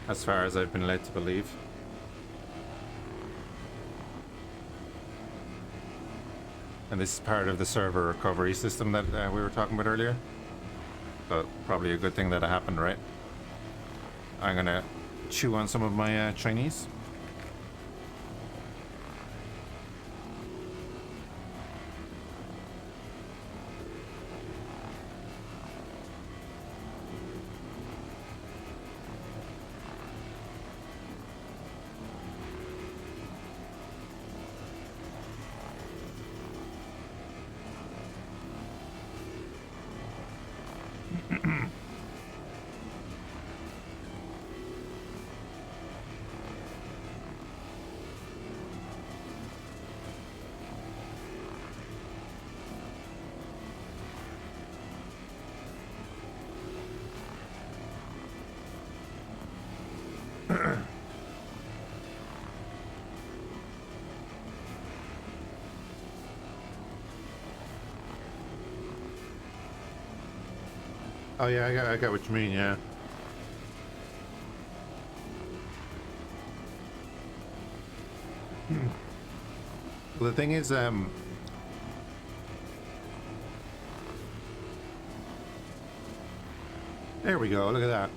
As far as I've been led to believe. And this is part of the server recovery system that we were talking about earlier. So probably a good thing that it happened, right? I'm gonna chew on some of my Chinese. Oh yeah, I got what you mean, yeah. Well, the thing is, there we go, look at that.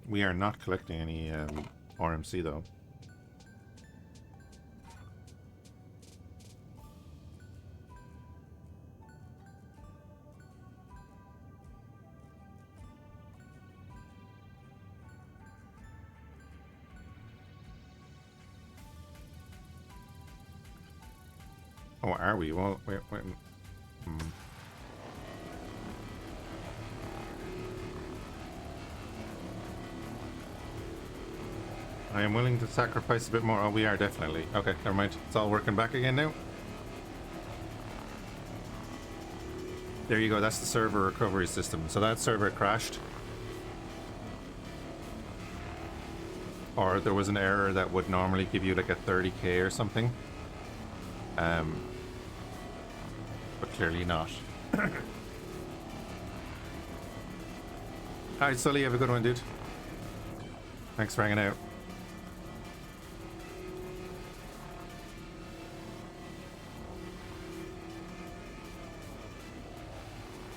We are not collecting any RMC though. Oh, are we? Well, wait. I am willing to sacrifice a bit more. Oh, we are definitely. Okay, never mind. It's all working back again now. There you go. That's the server recovery system. So that server crashed. Or there was an error that would normally give you like a 30k or something. But clearly not. Alright, Sully, have a good one, dude. Thanks for hanging out.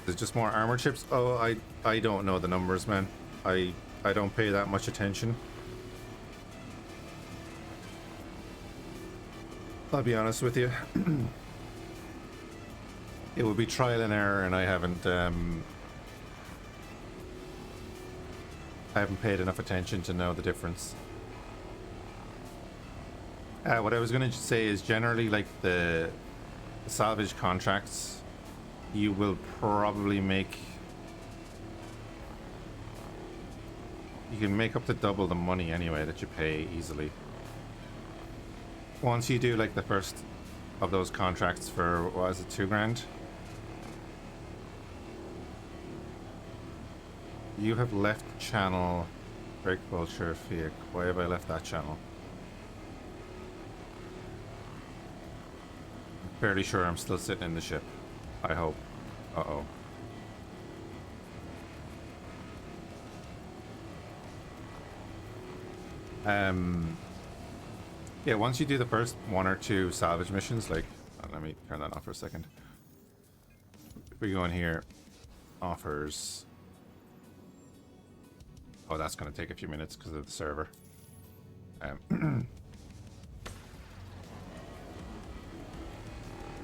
There's just more armor chips. Oh, I don't know the numbers, man. I don't pay that much attention. I'll be honest with you. It would be trial and error, and I haven't paid enough attention to know the difference. What I was going to say is generally, like the salvage contracts, you will probably make... You can make up to double the money anyway that you pay easily. Once you do like the first of those contracts for, what was it, 2 grand? You have left channel. Break vulture, Fhiachs. Why have I left that channel? I'm fairly sure I'm still sitting in the ship. I hope. Uh-oh. Yeah, once you do the first 1 or 2 salvage missions, like, let me turn that off for a second. If we go in here, offers. Oh, that's going to take a few minutes because of the server.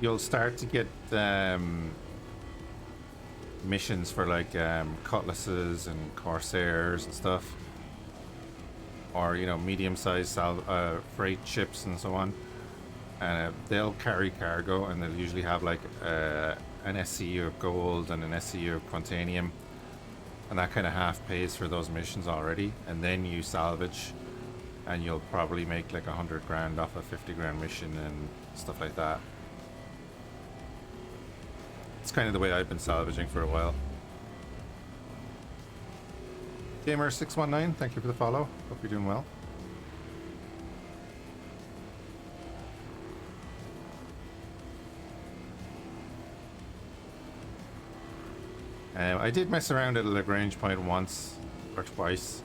You'll start to get missions for like cutlasses and corsairs and stuff, or you know, medium-sized freight ships and so on. And they'll carry cargo, and they'll usually have like an SCU of gold and an SCU of quantanium, and that kind of half pays for those missions already. And then you salvage, and you'll probably make like 100 grand off a 50 grand mission and stuff like that. It's kind of the way I've been salvaging for a while. Gamer619, thank you for the follow. Hope you're doing well. I did mess around at a Lagrange point once or twice.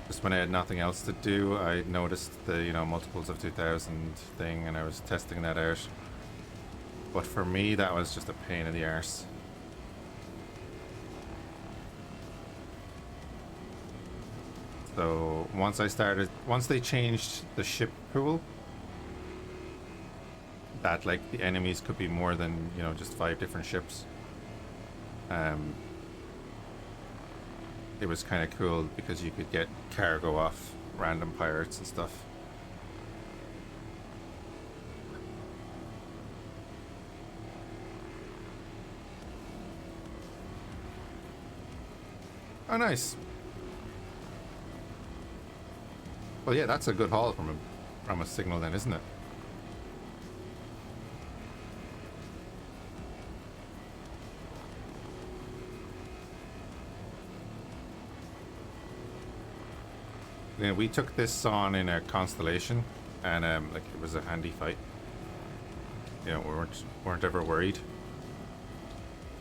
Just when I had nothing else to do, I noticed the, you know, multiples of 2000 thing, and I was testing that out. But for me, that was just a pain in the arse. So once they changed the ship pool, that like the enemies could be more than, you know, just 5 different ships. It was kind of cool because you could get cargo off random pirates and stuff. Oh, nice. Well, yeah, that's a good haul from a signal then, isn't it? Yeah, we took this on in a constellation, and like it was a handy fight. You know, we weren't ever worried.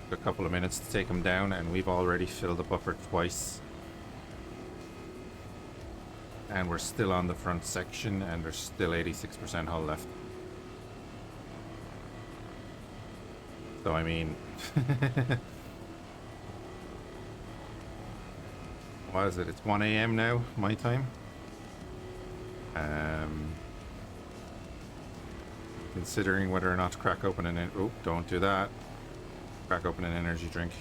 Took a couple of minutes to take him down, and we've already filled the buffer twice. And we're still on the front section, and there's still 86% hull left. So I mean, what is it? It's 1 AM now, my time. Considering whether or not to crack open an... Oh, don't do that. Crack open an energy drink.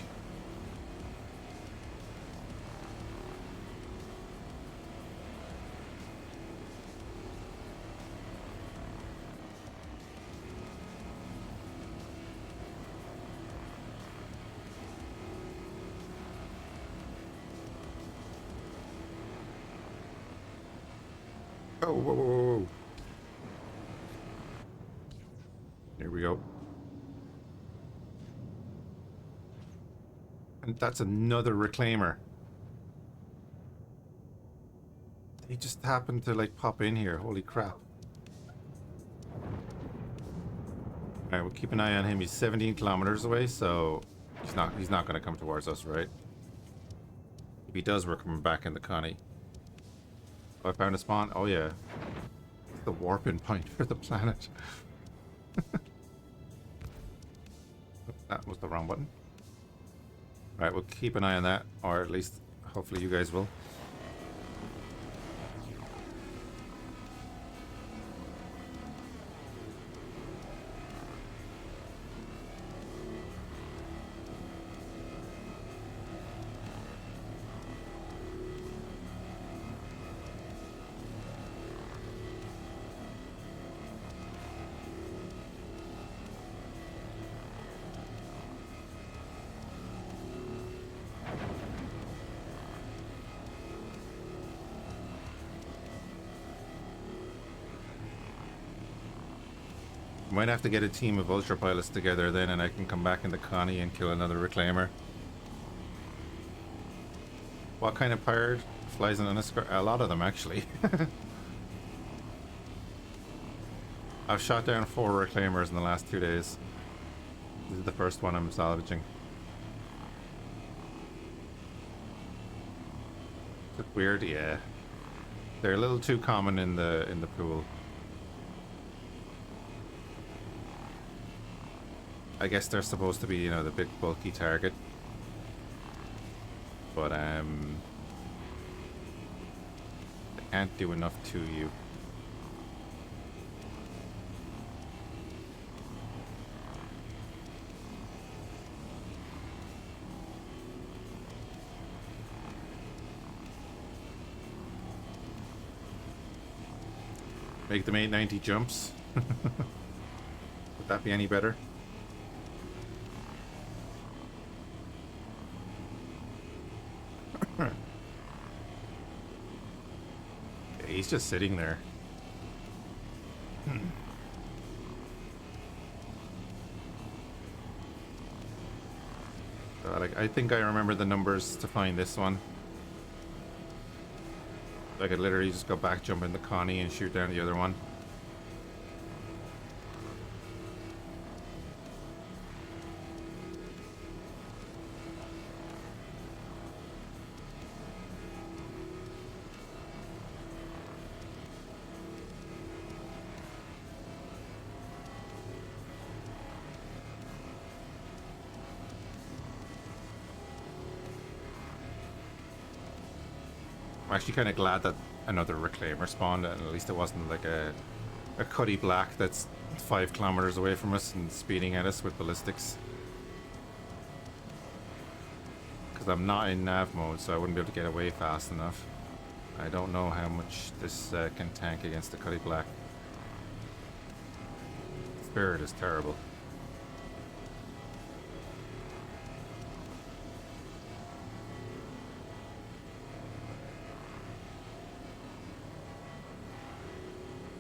Oh, whoa, whoa, whoa, whoa. Here we go. And that's another reclaimer. He just happened to like pop in here. Holy crap. Alright, we'll keep an eye on him. He's 17 kilometers away, so he's not gonna come towards us, right? If he does, we're coming back in the Connie. Oh, I found a spawn. Oh yeah. It's the warping point for the planet. That was the wrong button. Alright, we'll keep an eye on that, or at least hopefully you guys will. Might have to get a team of ultra pilots together then, and I can come back in the Connie and kill another reclaimer. What kind of pirate flies in an escort? A lot of them, actually. I've shot down 4 reclaimers in the last 2 days. This is the first one I'm salvaging. Is it weird? Yeah. They're a little too common in the pool. I guess they're supposed to be, you know, the big bulky target. But they can't do enough to you. Make them 890 jumps. Would that be any better? Okay, he's just sitting there. I think I remember the numbers to find this one. I could literally just go back, jump in the Connie, and shoot down the other one. I'm actually kind of glad that another reclaimer spawned, and at least it wasn't like a cutty black that's 5 kilometers away from us and speeding at us with ballistics. Because I'm not in nav mode, so I wouldn't be able to get away fast enough. I don't know how much this can tank against the cutty black. Spirit is terrible.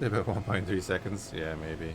About 1.3 seconds? Yeah, maybe.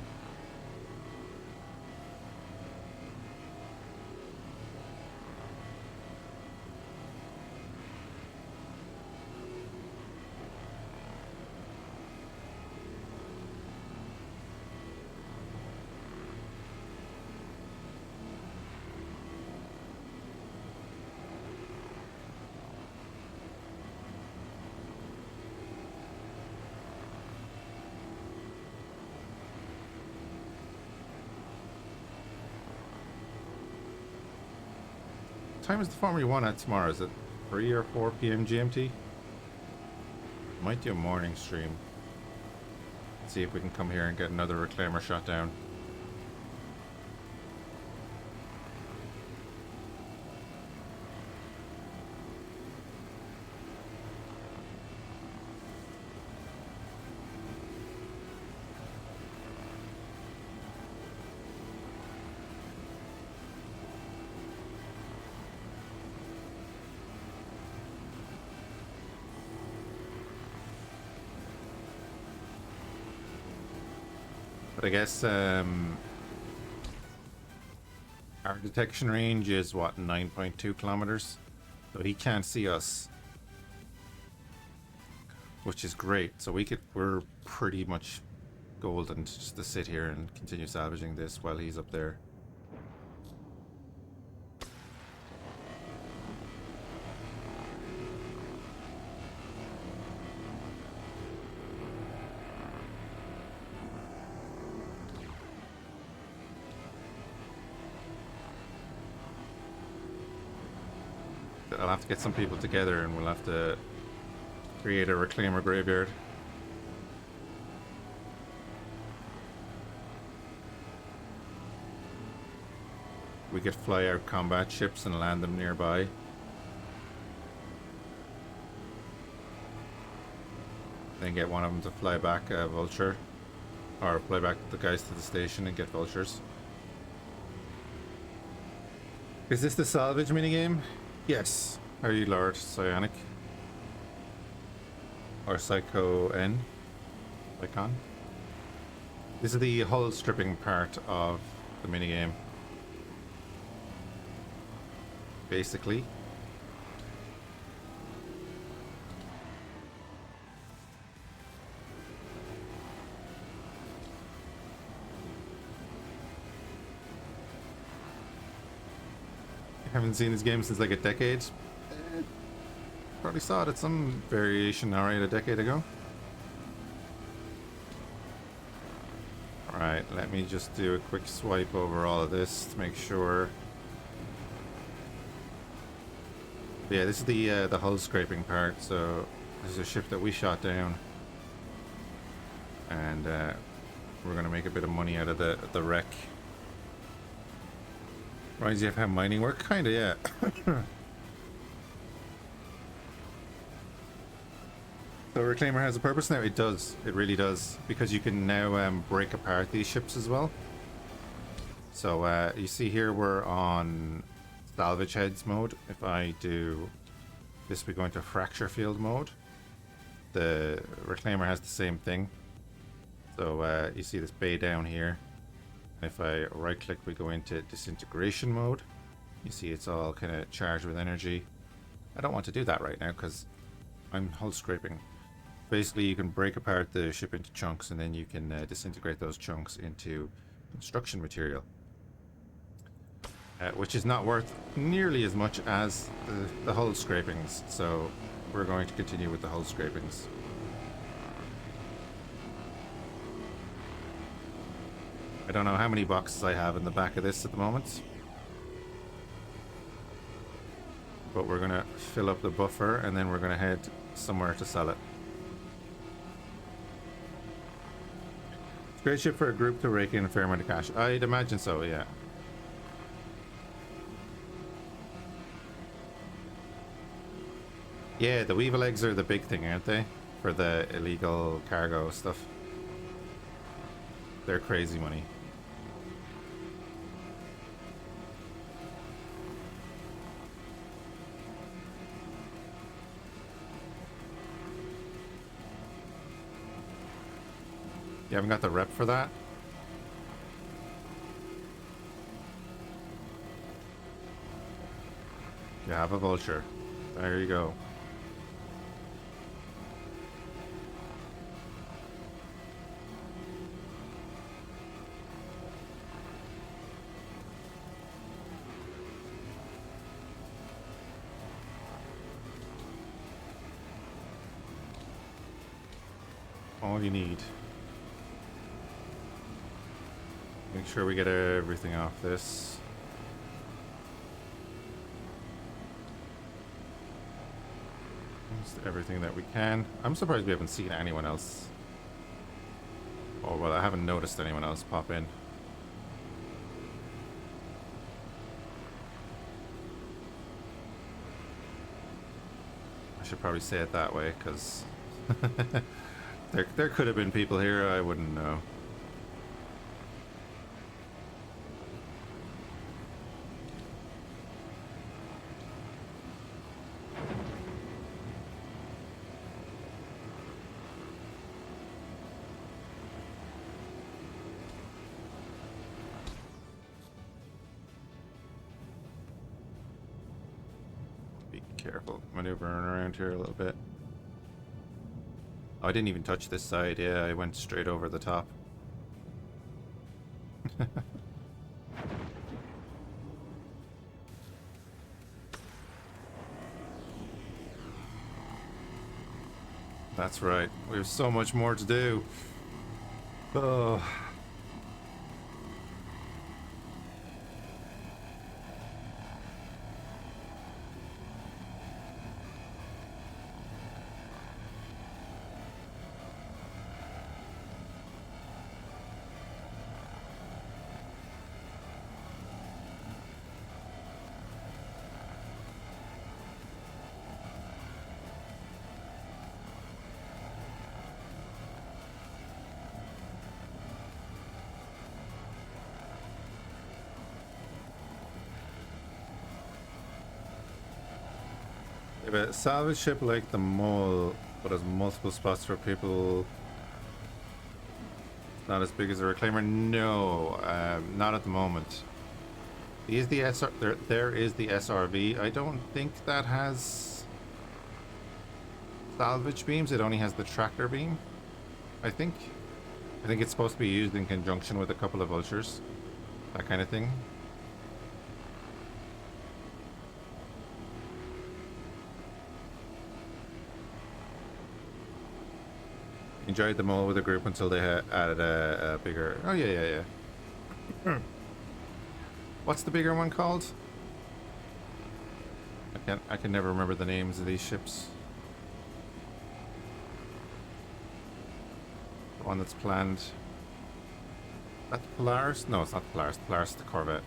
What time is the Formula 1 at tomorrow? Is it 3 or 4 p.m. GMT? Might do a morning stream. See if we can come here and get another reclaimer shot down. But I guess our detection range is what, 9.2 kilometers? So he can't see us, which is great. So we're pretty much golden just to sit here and continue salvaging this while he's up there. I'll have to get some people together and we'll have to create a reclaimer graveyard. We could fly out combat ships and land them nearby. Then get one of them to fly back a vulture. Or fly back the guys to the station and get vultures. Is this the salvage minigame? Yes. How are you, Lord Psionic? Or Psycho N? Icon? This is the hull stripping part of the minigame. Basically. Haven't seen this game since like a decade. Probably saw it at some variation alright a decade ago. Alright, let me just do a quick swipe over all of this to make sure. Yeah, this is the hull scraping part, so this is a ship that we shot down. And we're gonna make a bit of money out of the wreck. Reminds you of how mining work? Kinda, yeah. So Reclaimer has a purpose now? It does. It really does. Because you can now break apart these ships as well. So you see here we're on Salvage heads mode. If I do this, we go into fracture field mode. The Reclaimer has the same thing. So you see this bay down here. If I right click, we go into disintegration mode. You see it's all kind of charged with energy. I don't want to do that right now because I'm hull scraping. Basically, you can break apart the ship into chunks and then you can disintegrate those chunks into construction material. Which is not worth nearly as much as the hull scrapings. So we're going to continue with the hull scrapings. I don't know how many boxes I have in the back of this at the moment. But we're going to fill up the buffer and then we're going to head somewhere to sell it. It's a great ship for a group to rake in a fair amount of cash. I'd imagine so, yeah. Yeah, the weevil eggs are the big thing, aren't they? For the illegal cargo stuff. They're crazy money. You haven't got the rep for that? You have a vulture. There you go. All you need. Make sure we get everything off this. Just everything that we can. I'm surprised we haven't seen anyone else. Oh, well, I haven't noticed anyone else pop in. I should probably say it that way, because there could have been people here, I wouldn't know. Careful maneuvering around here a little bit. Oh, I didn't even touch this side. Yeah, I went straight over the top. That's right. We have so much more to do. Oh. If a salvage ship like the Mole, but has multiple spots for people Not as big as a reclaimer. No, not at the moment. Is the SR there is the SRV. I don't think that has salvage beams. It only has the tractor beam. I think it's supposed to be used in conjunction with a couple of vultures. That kind of thing. Enjoyed them all with a group until they added a bigger... Oh, yeah. What's the bigger one called? I can never remember the names of these ships. The one that's planned. That the Polaris? No, it's not the Polaris. The Polaris is the Corvette.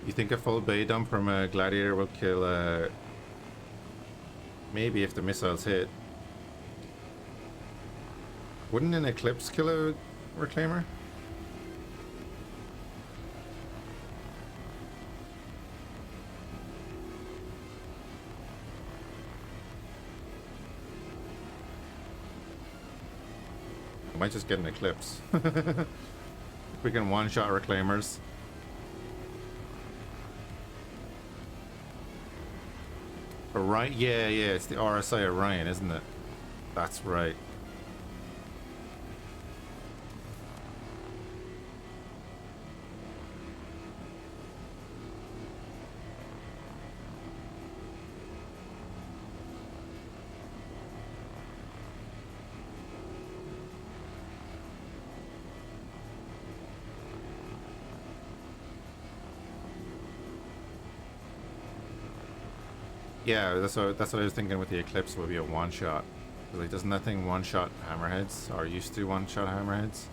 You think a full bay dump from a Gladiator will kill, maybe if the missiles hit. Wouldn't an Eclipse kill a Reclaimer? I might just get an Eclipse. If we can one-shot Reclaimers. Right, yeah, it's the RSI Orion, isn't it? That's right. Yeah, that's what I was thinking with the Eclipse would be a one-shot. Like, doesn't that thing one-shot hammerheads? Or used to one-shot hammerheads?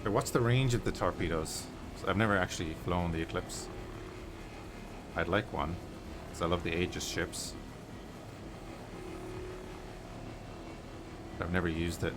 So what's the range of the torpedoes? So I've never actually flown the Eclipse. I'd like one, because I love the Aegis ships. But I've never used it.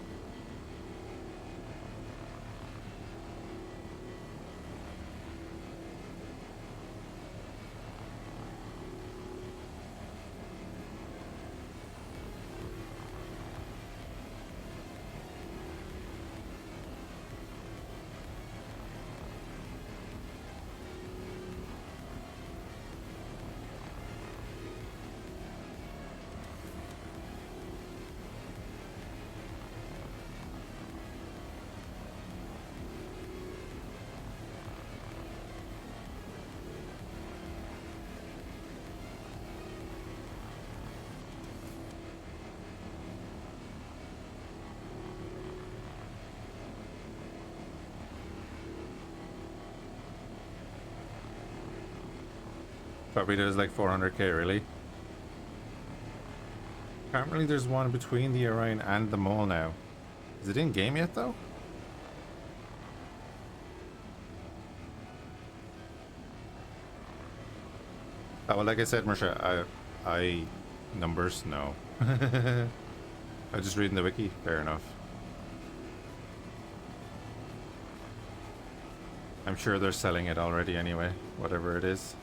Torpedo is like 400k, really? Apparently there's one between the Orion and the Mole now. Is it in game yet, though? Oh, well, like I said, Marsha, I numbers, no. I'm just reading the wiki, fair enough. I'm sure they're selling it already anyway, whatever it is.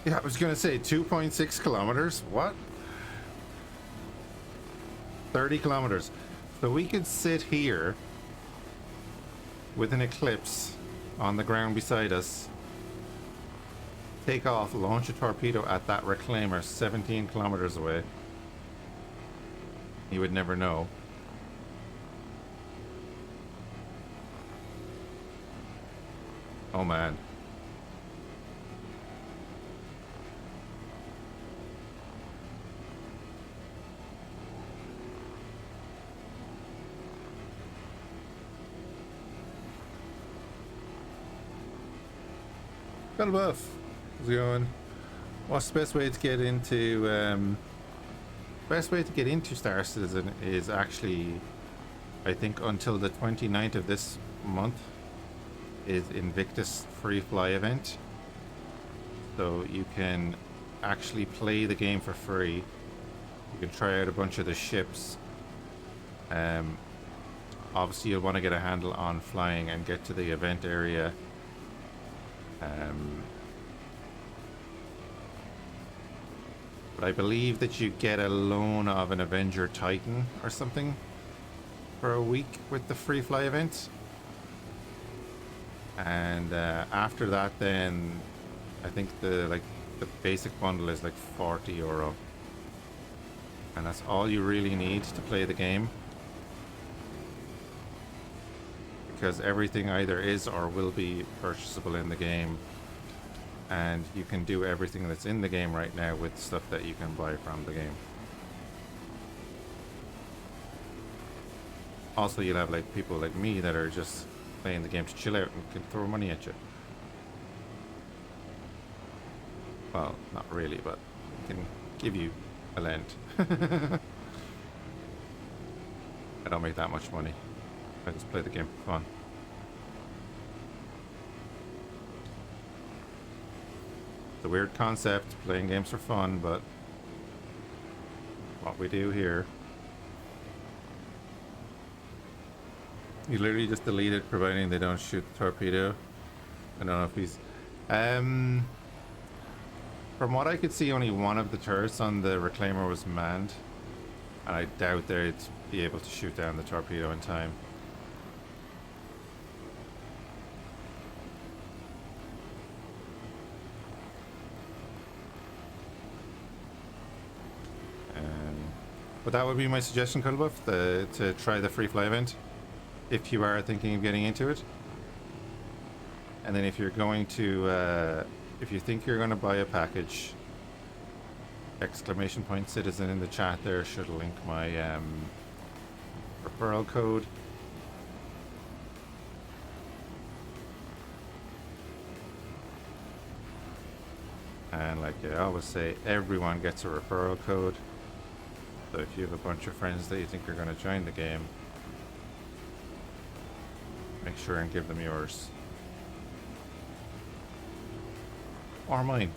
Yeah, I was gonna say 2.6 kilometers. What? 30 kilometers. So we could sit here with an Eclipse on the ground beside us, take off, launch a torpedo at that Reclaimer 17 kilometers away. You would never know. Oh man. Got a buff. How's it going? What's the best way to get into Star Citizen is actually, I think, until the 29th of this month is Invictus free fly event. So you can actually play the game for free. You can try out a bunch of the ships. Obviously you'll want to get a handle on flying and get to the event area. But I believe that you get a loan of an Avenger Titan or something for a week with the free fly event. And after that, then I think the basic bundle is like €40, and that's all you really need to play the game. Because everything either is or will be purchasable in the game. And you can do everything that's in the game right now with stuff that you can buy from the game. Also, you'll have like people like me that are just playing the game to chill out and can throw money at you. Well, not really, but it can give you a lend. I don't make that much money. I just play the game for fun. It's a weird concept, playing games for fun, but what we do here. You literally just delete it, providing they don't shoot the torpedo. I don't know if he's... From what I could see, only one of the turrets on the Reclaimer was manned. And I doubt they'd be able to shoot down the torpedo in time. But that would be my suggestion, Cuddlebuff, to try the free fly event, if you are thinking of getting into it. And then if you're going to, if you think you're going to buy a package, !Citizen in the chat there should link my referral code. And like I always say, everyone gets a referral code. So if you have a bunch of friends that you think are going to join the game, make sure and give them yours. Or mine.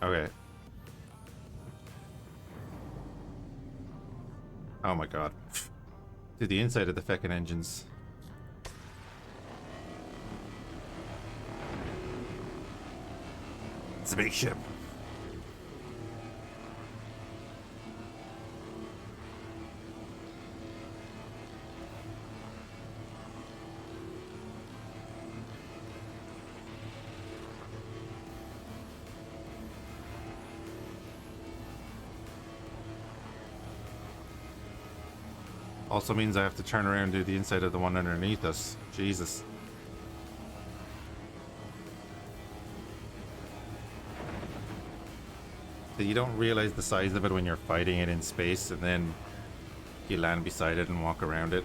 Okay. Oh my god. To the inside of the feckin' engines. It's a big ship. Also means I have to turn around and do the inside of the one underneath us. Jesus. You don't realize the size of it when you're fighting it in space, and then you land beside it and walk around it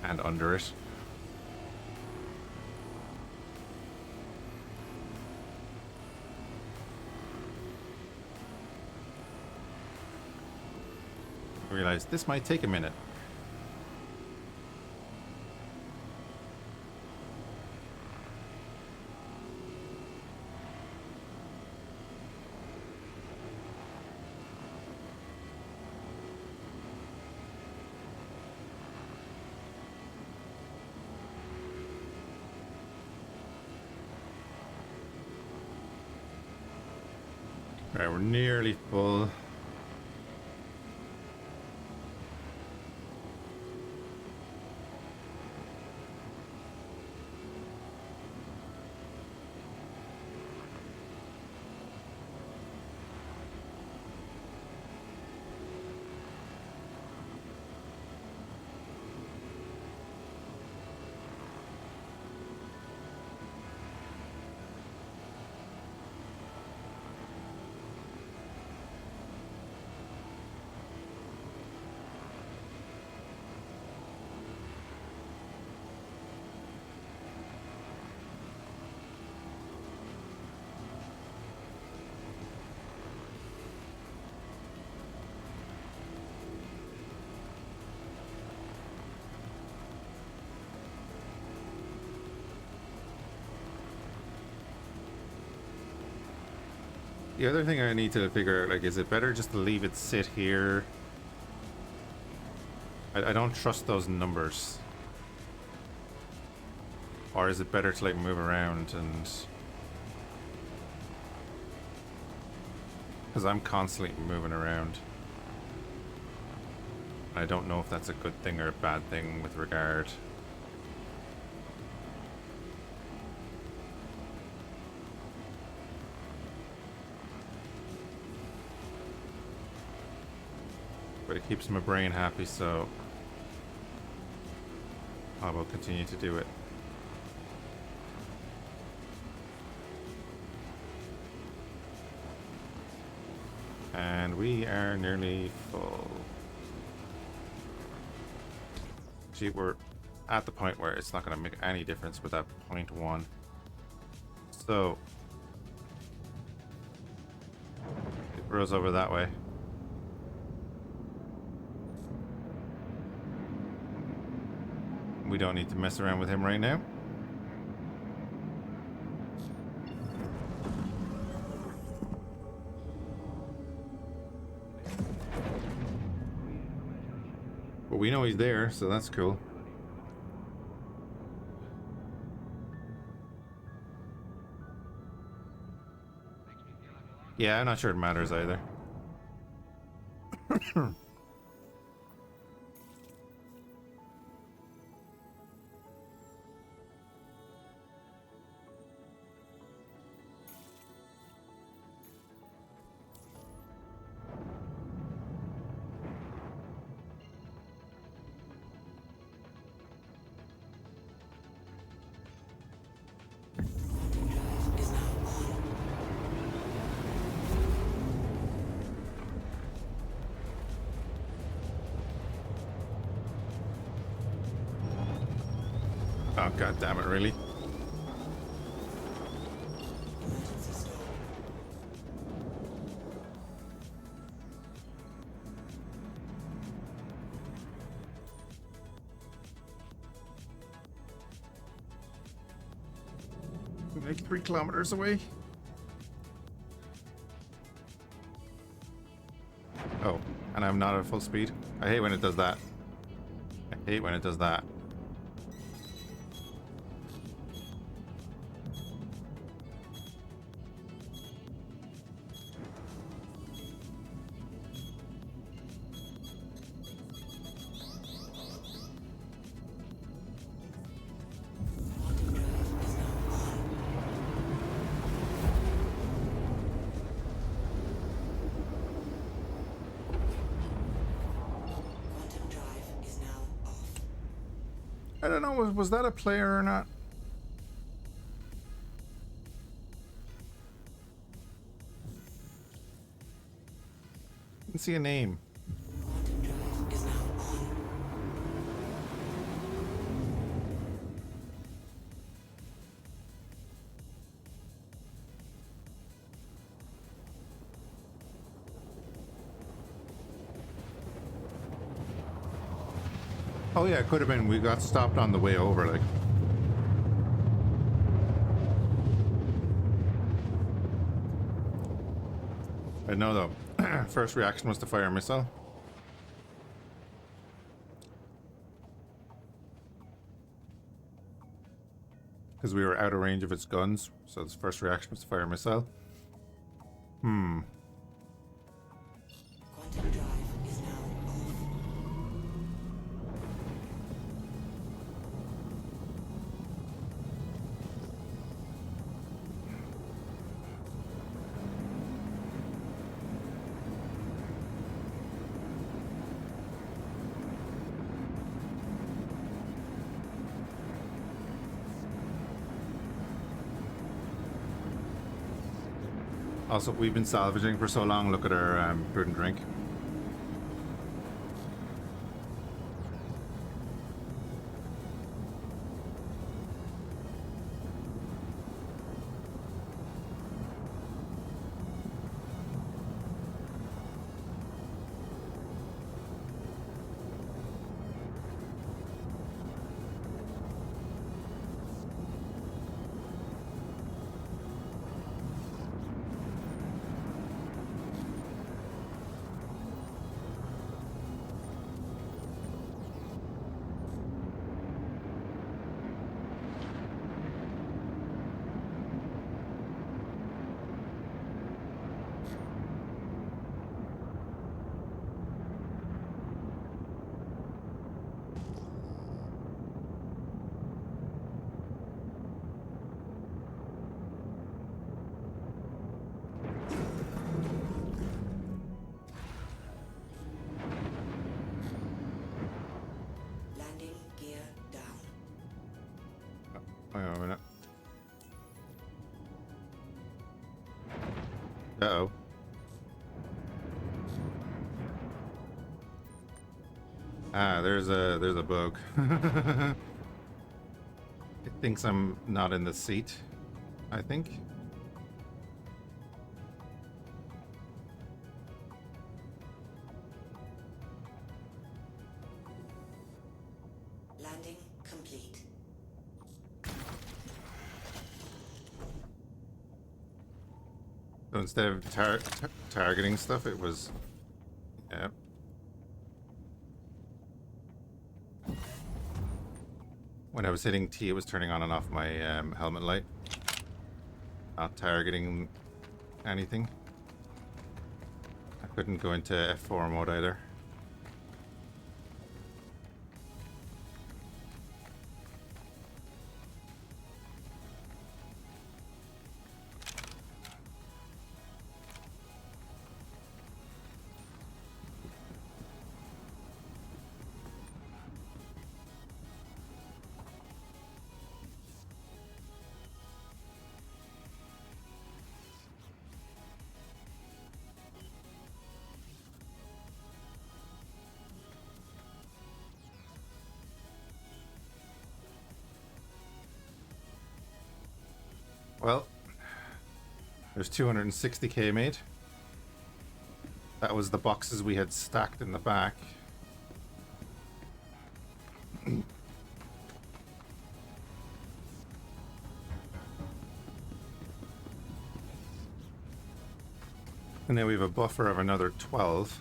and under it. I realize this might take a minute. Right, we're nearly full. The other thing I need to figure out, like, is it better just to leave it sit here? I don't trust those numbers. Or is it better to, like, move around and... Because I'm constantly moving around. I don't know if that's a good thing or a bad thing with regard. But it keeps my brain happy, so I will continue to do it. And we are nearly full. See, we're at the point where it's not going to make any difference with that 0.1. So it rolls over that way. We don't need to mess around with him right now. But we know he's there, so that's cool. Yeah, I'm not sure it matters either. Oh, god damn it, really? Emergency stop. Like 3 kilometers away. Oh, and I'm not at full speed. I hate when it does that. I hate when it does that. Quantum drive is now off. I don't know, was that a player or not? Didn't see a name. Quantum drive is now on. Oh yeah, it could have been we got stopped on the way over, like. I know though. First reaction was to fire a missile. Because we were out of range of its guns, so its first reaction was to fire a missile. Quantum drive is now off. Also, we've been salvaging for so long. Look at our food and drink. a minute. Uh-oh. Ah, there's a bug. It thinks I'm not in the seat, I think. Landing complete. So instead of targeting stuff, it was... Yeah. When I was hitting T, it was turning on and off my helmet light. Not targeting anything. I couldn't go into F4 mode either. Well, there's 260k made. That was the boxes we had stacked in the back. And then we have a buffer of another 12.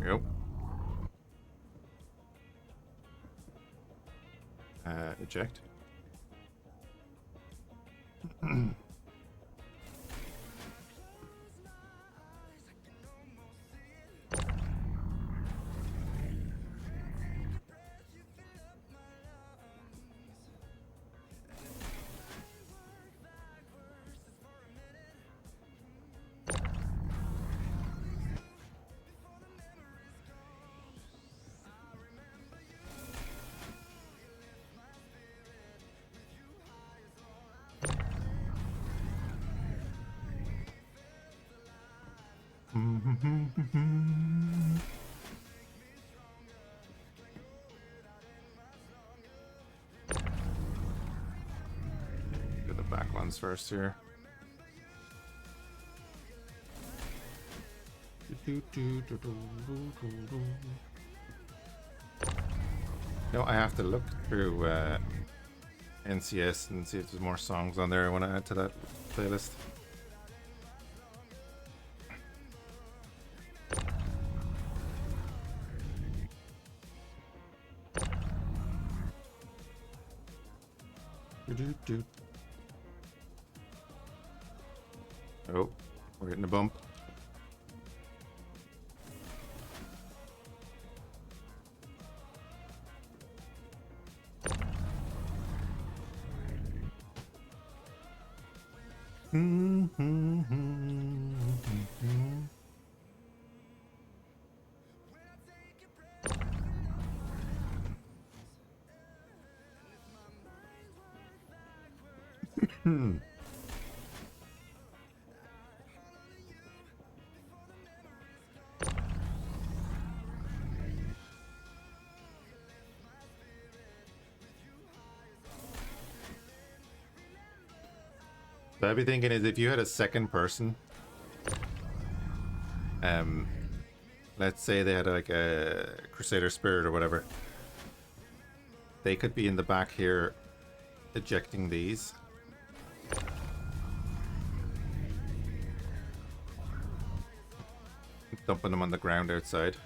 Yep. Eject. Do the back ones first here. No, I have to look through NCS and see if there's more songs on there I want to add to that playlist. Oh, we're hitting a bump. What I'd be thinking is if you had a second person, let's say they had like a Crusader Spirit or whatever, they could be in the back here ejecting these. Dumping them on the ground outside.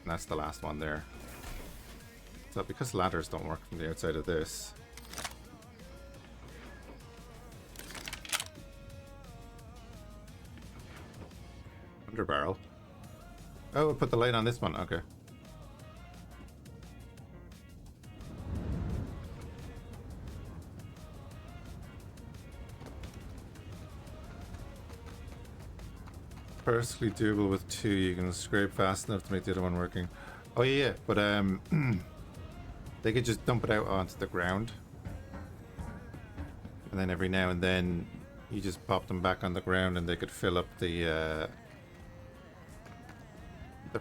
And that's the last one there. So because ladders don't work from the outside of this, under barrel. Oh, we'll put the light on this one. Okay. Perfectly doable with 2. You can scrape fast enough to make the other one working. Oh yeah, but they could just dump it out onto the ground, and then every now and then you just pop them back on the ground, and they could fill up the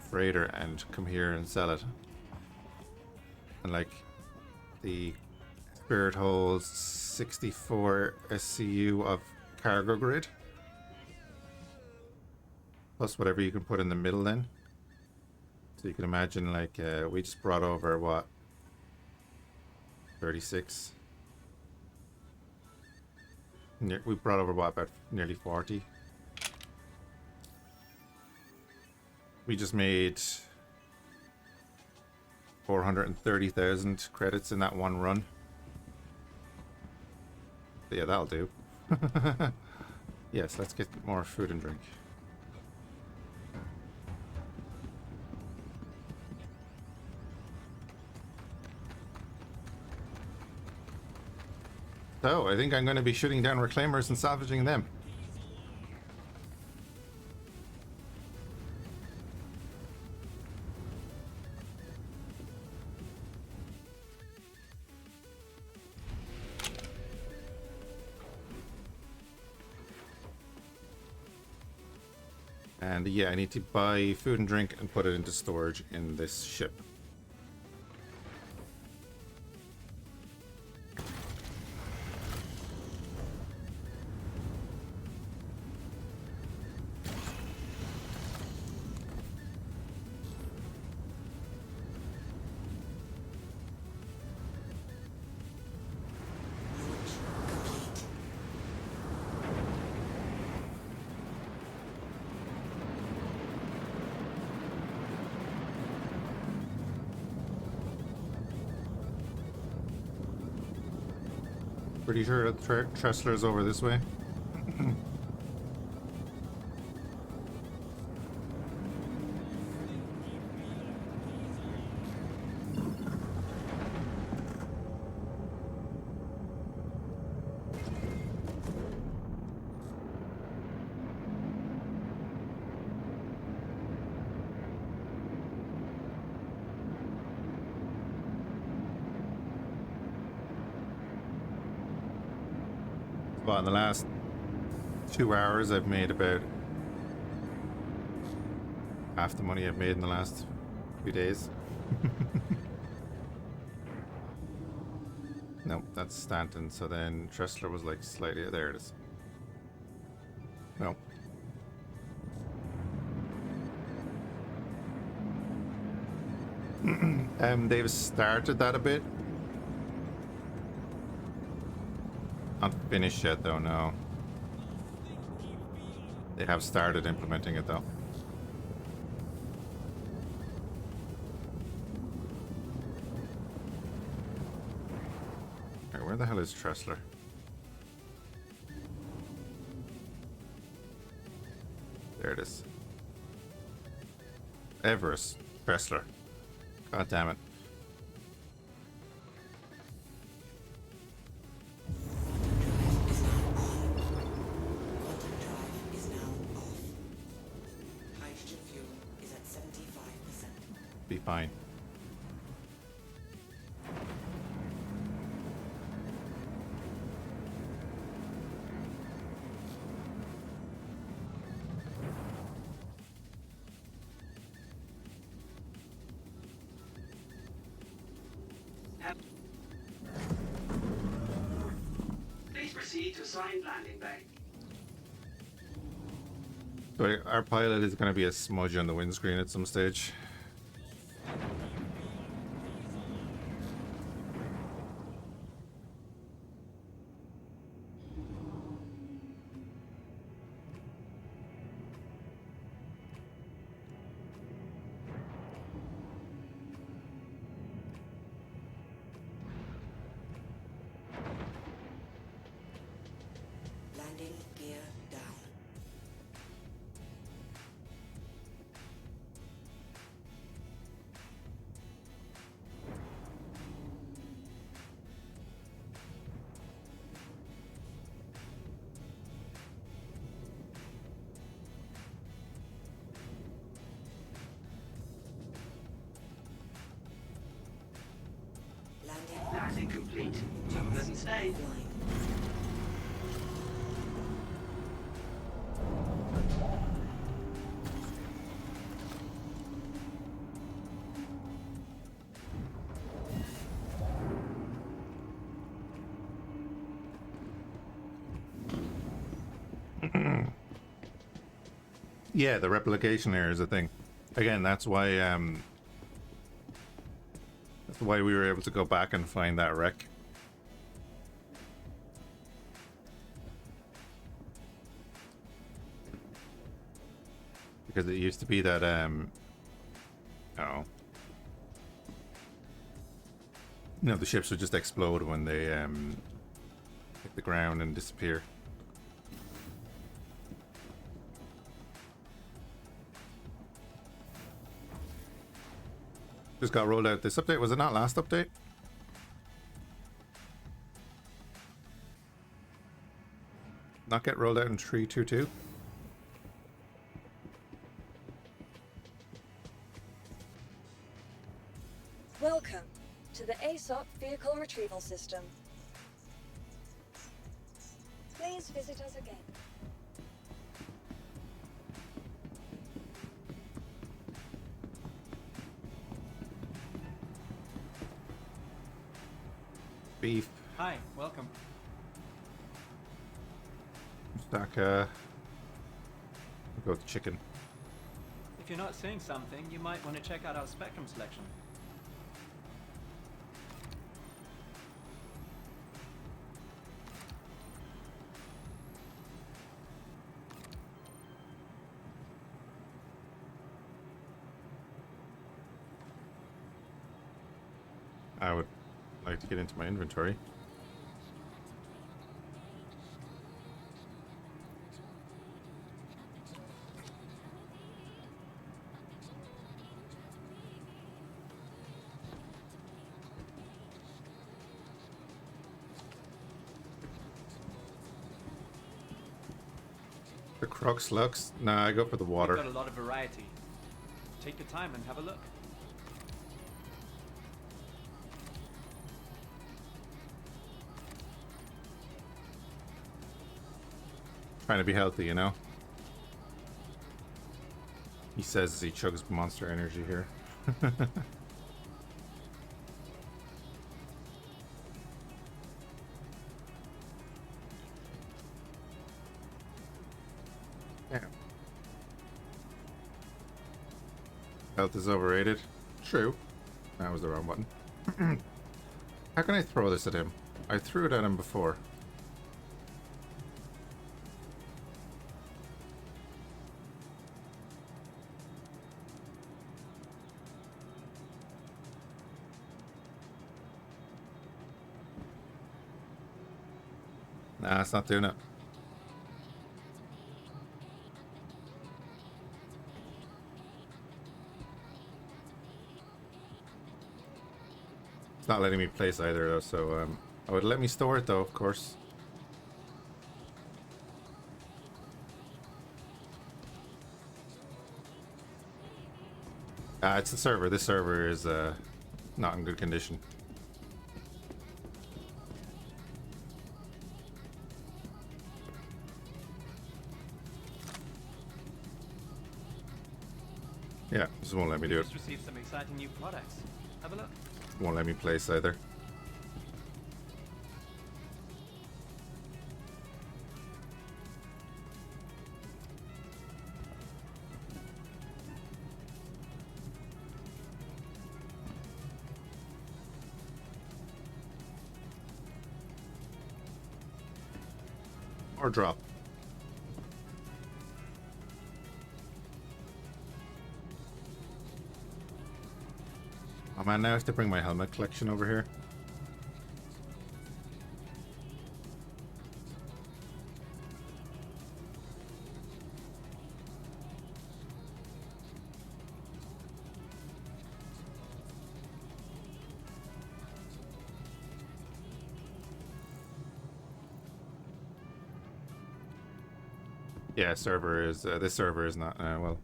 freighter and come here and sell it. And like the Spirit holds 64 SCU of cargo grid. Plus whatever you can put in the middle then. So you can imagine like we just brought over what? 36. We brought over what, about nearly 40. We just made 430,000 credits in that one run. But yeah, that'll do. Yes, let's get more food and drink. So, I think I'm going to be shooting down reclaimers and salvaging them. And yeah, I need to buy food and drink and put it into storage in this ship. Pretty sure the Tressler's over this way. Well, in the last 2 hours, I've made about half the money I've made in the last few days. Nope, that's Stanton. So then Tressler was like slightly... There it is. No. They've started that a bit. Not finished yet though, no. They have started implementing it though. Alright, where the hell is Tressler? There it is. Everest Tressler. God damn it. Be fine. Please proceed to assigned landing bay. So our pilot is going to be a smudge on the windscreen at some stage. landing. Landing complete. Pleasant stay. Flying. Yeah, the replication error is a thing. Again, that's why we were able to go back and find that wreck. Because it used to be that oh. You know, the ships would just explode when they hit the ground and disappear. Just got rolled out this update. Was it not last update? Not get rolled out in 3.2.2? Welcome to the ASOP Vehicle Retrieval System. Please visit us again. Beef. Hi, welcome. Stack, go with the chicken. If you're not seeing something, you might want to check out our spectrum selection. I would like to get into my inventory. The Crux Lux? Nah, I go for the We've water. got a lot of variety. Take your time and have a look. Trying to be healthy, you know? He says as he chugs monster energy here. Yeah. Health is overrated. True. That was the wrong button. How can I throw this at him? I threw it at him before. Nah, it's not doing it. It's not letting me place either though, so I would let me store it though, of course. It's the server. This server is not in good condition. Yeah, this won't let me do it. Just received some exciting new products. Have a look. Won't let me place either. Or drop. Oh man, now I have to bring my helmet collection over here. Yeah, server is this server is not well.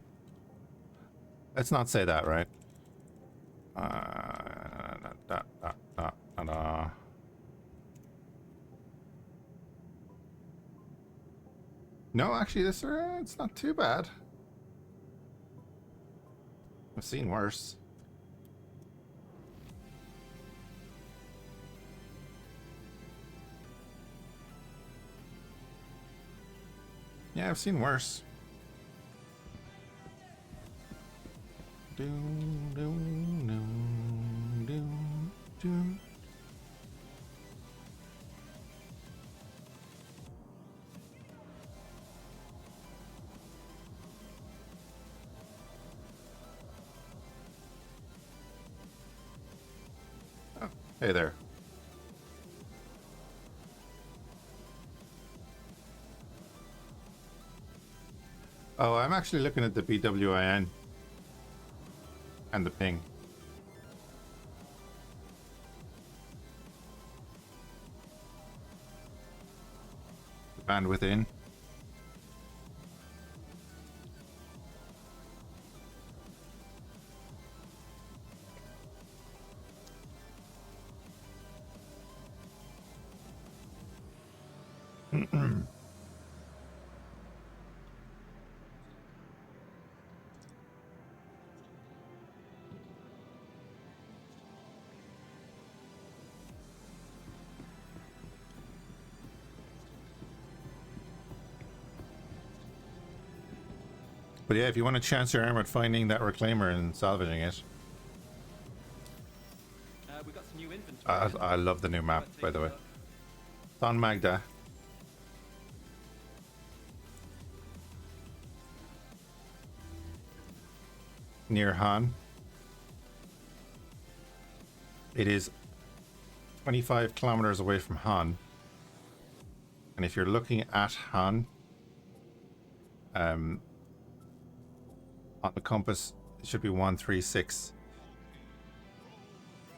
Let's not say that, right? Ta-da. No, actually, this it's not too bad. I've seen worse. Yeah, I've seen worse. Doom, doom, doom, doom, doom. Oh, hey there. Oh, I'm actually looking at the BWIN and the ping. The bandwidth in. But yeah, if you want to chance your arm at finding that reclaimer and salvaging it. We got some new inventory. I love the new map, by the way. It's on Magda. Near Han. It is 25 kilometers away from Han. And if you're looking at Han, on the compass, it should be 136.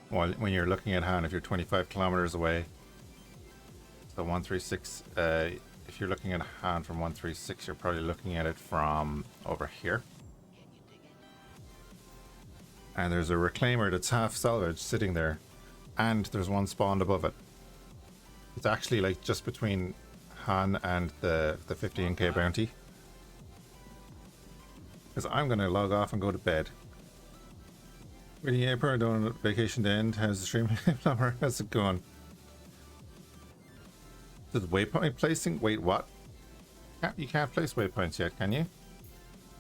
Well, when you're looking at Han, if you're 25 kilometers away, so 136. If you're looking at Han from 136, you're probably looking at it from over here. And there's a reclaimer that's half salvaged sitting there, and there's one spawned above it. It's actually like just between Han and the 15k bounty. Because I'm gonna log off and go to bed. Really, April, doing vacation to end. How's the stream? How's it going? Does waypoint placing? Wait, what? You can't place waypoints yet, can you?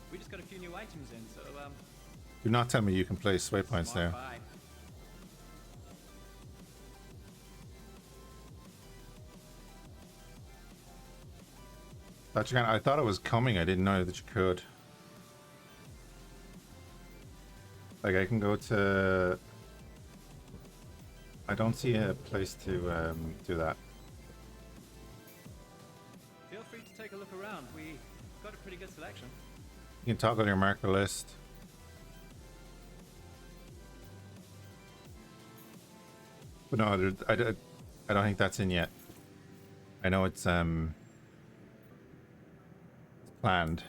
We just got a few new items in, so Do not tell me you can place waypoints now. Wi-Fi. Thought you can. I thought it was coming. I didn't know that you could. Like I can go to. I don't see a place to do that. Feel free to take a look around. We got a pretty good selection. You can toggle your marker list. But no, I don't think that's in yet. I know it's planned.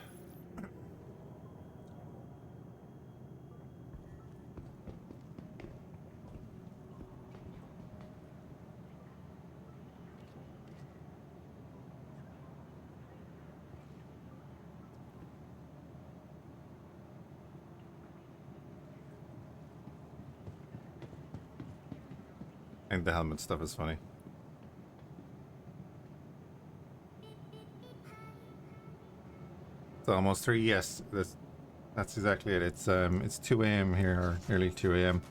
I think the helmet stuff is funny. It's almost 3. Yes, that's exactly it. It's 2 a.m. here, or nearly 2 a.m.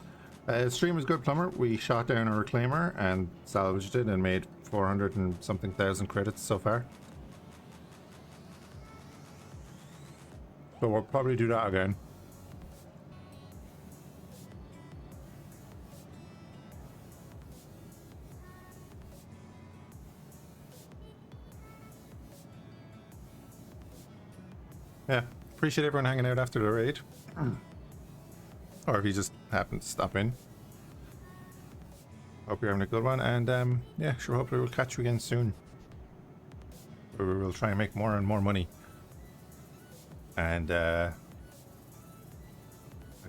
Stream was good, Plumber. We shot down a reclaimer and salvaged it and made 400 and something thousand credits so far. But we'll probably do that again. Yeah, appreciate everyone hanging out after the raid. Or if you just happen to stop in. Hope you're having a good one, and yeah, sure, hopefully we'll catch you again soon. We will try and make more and more money. And I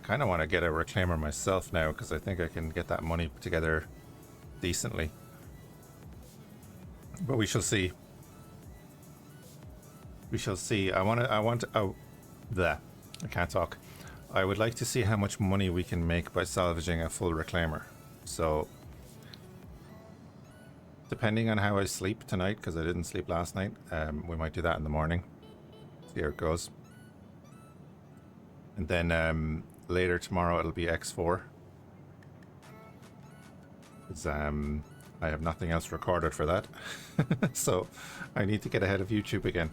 kind of want to get a reclaimer myself now, because I think I can get that money together decently. But we shall see. We shall see. Oh, there. I can't talk. I would like to see how much money we can make by salvaging a full reclaimer. So, depending on how I sleep tonight, because I didn't sleep last night, we might do that in the morning. See how it goes. And then later tomorrow it'll be X4. Because I have nothing else recorded for that. So I need to get ahead of YouTube again.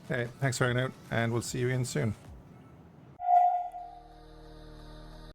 Okay, thanks for hanging out, and we'll see you again soon.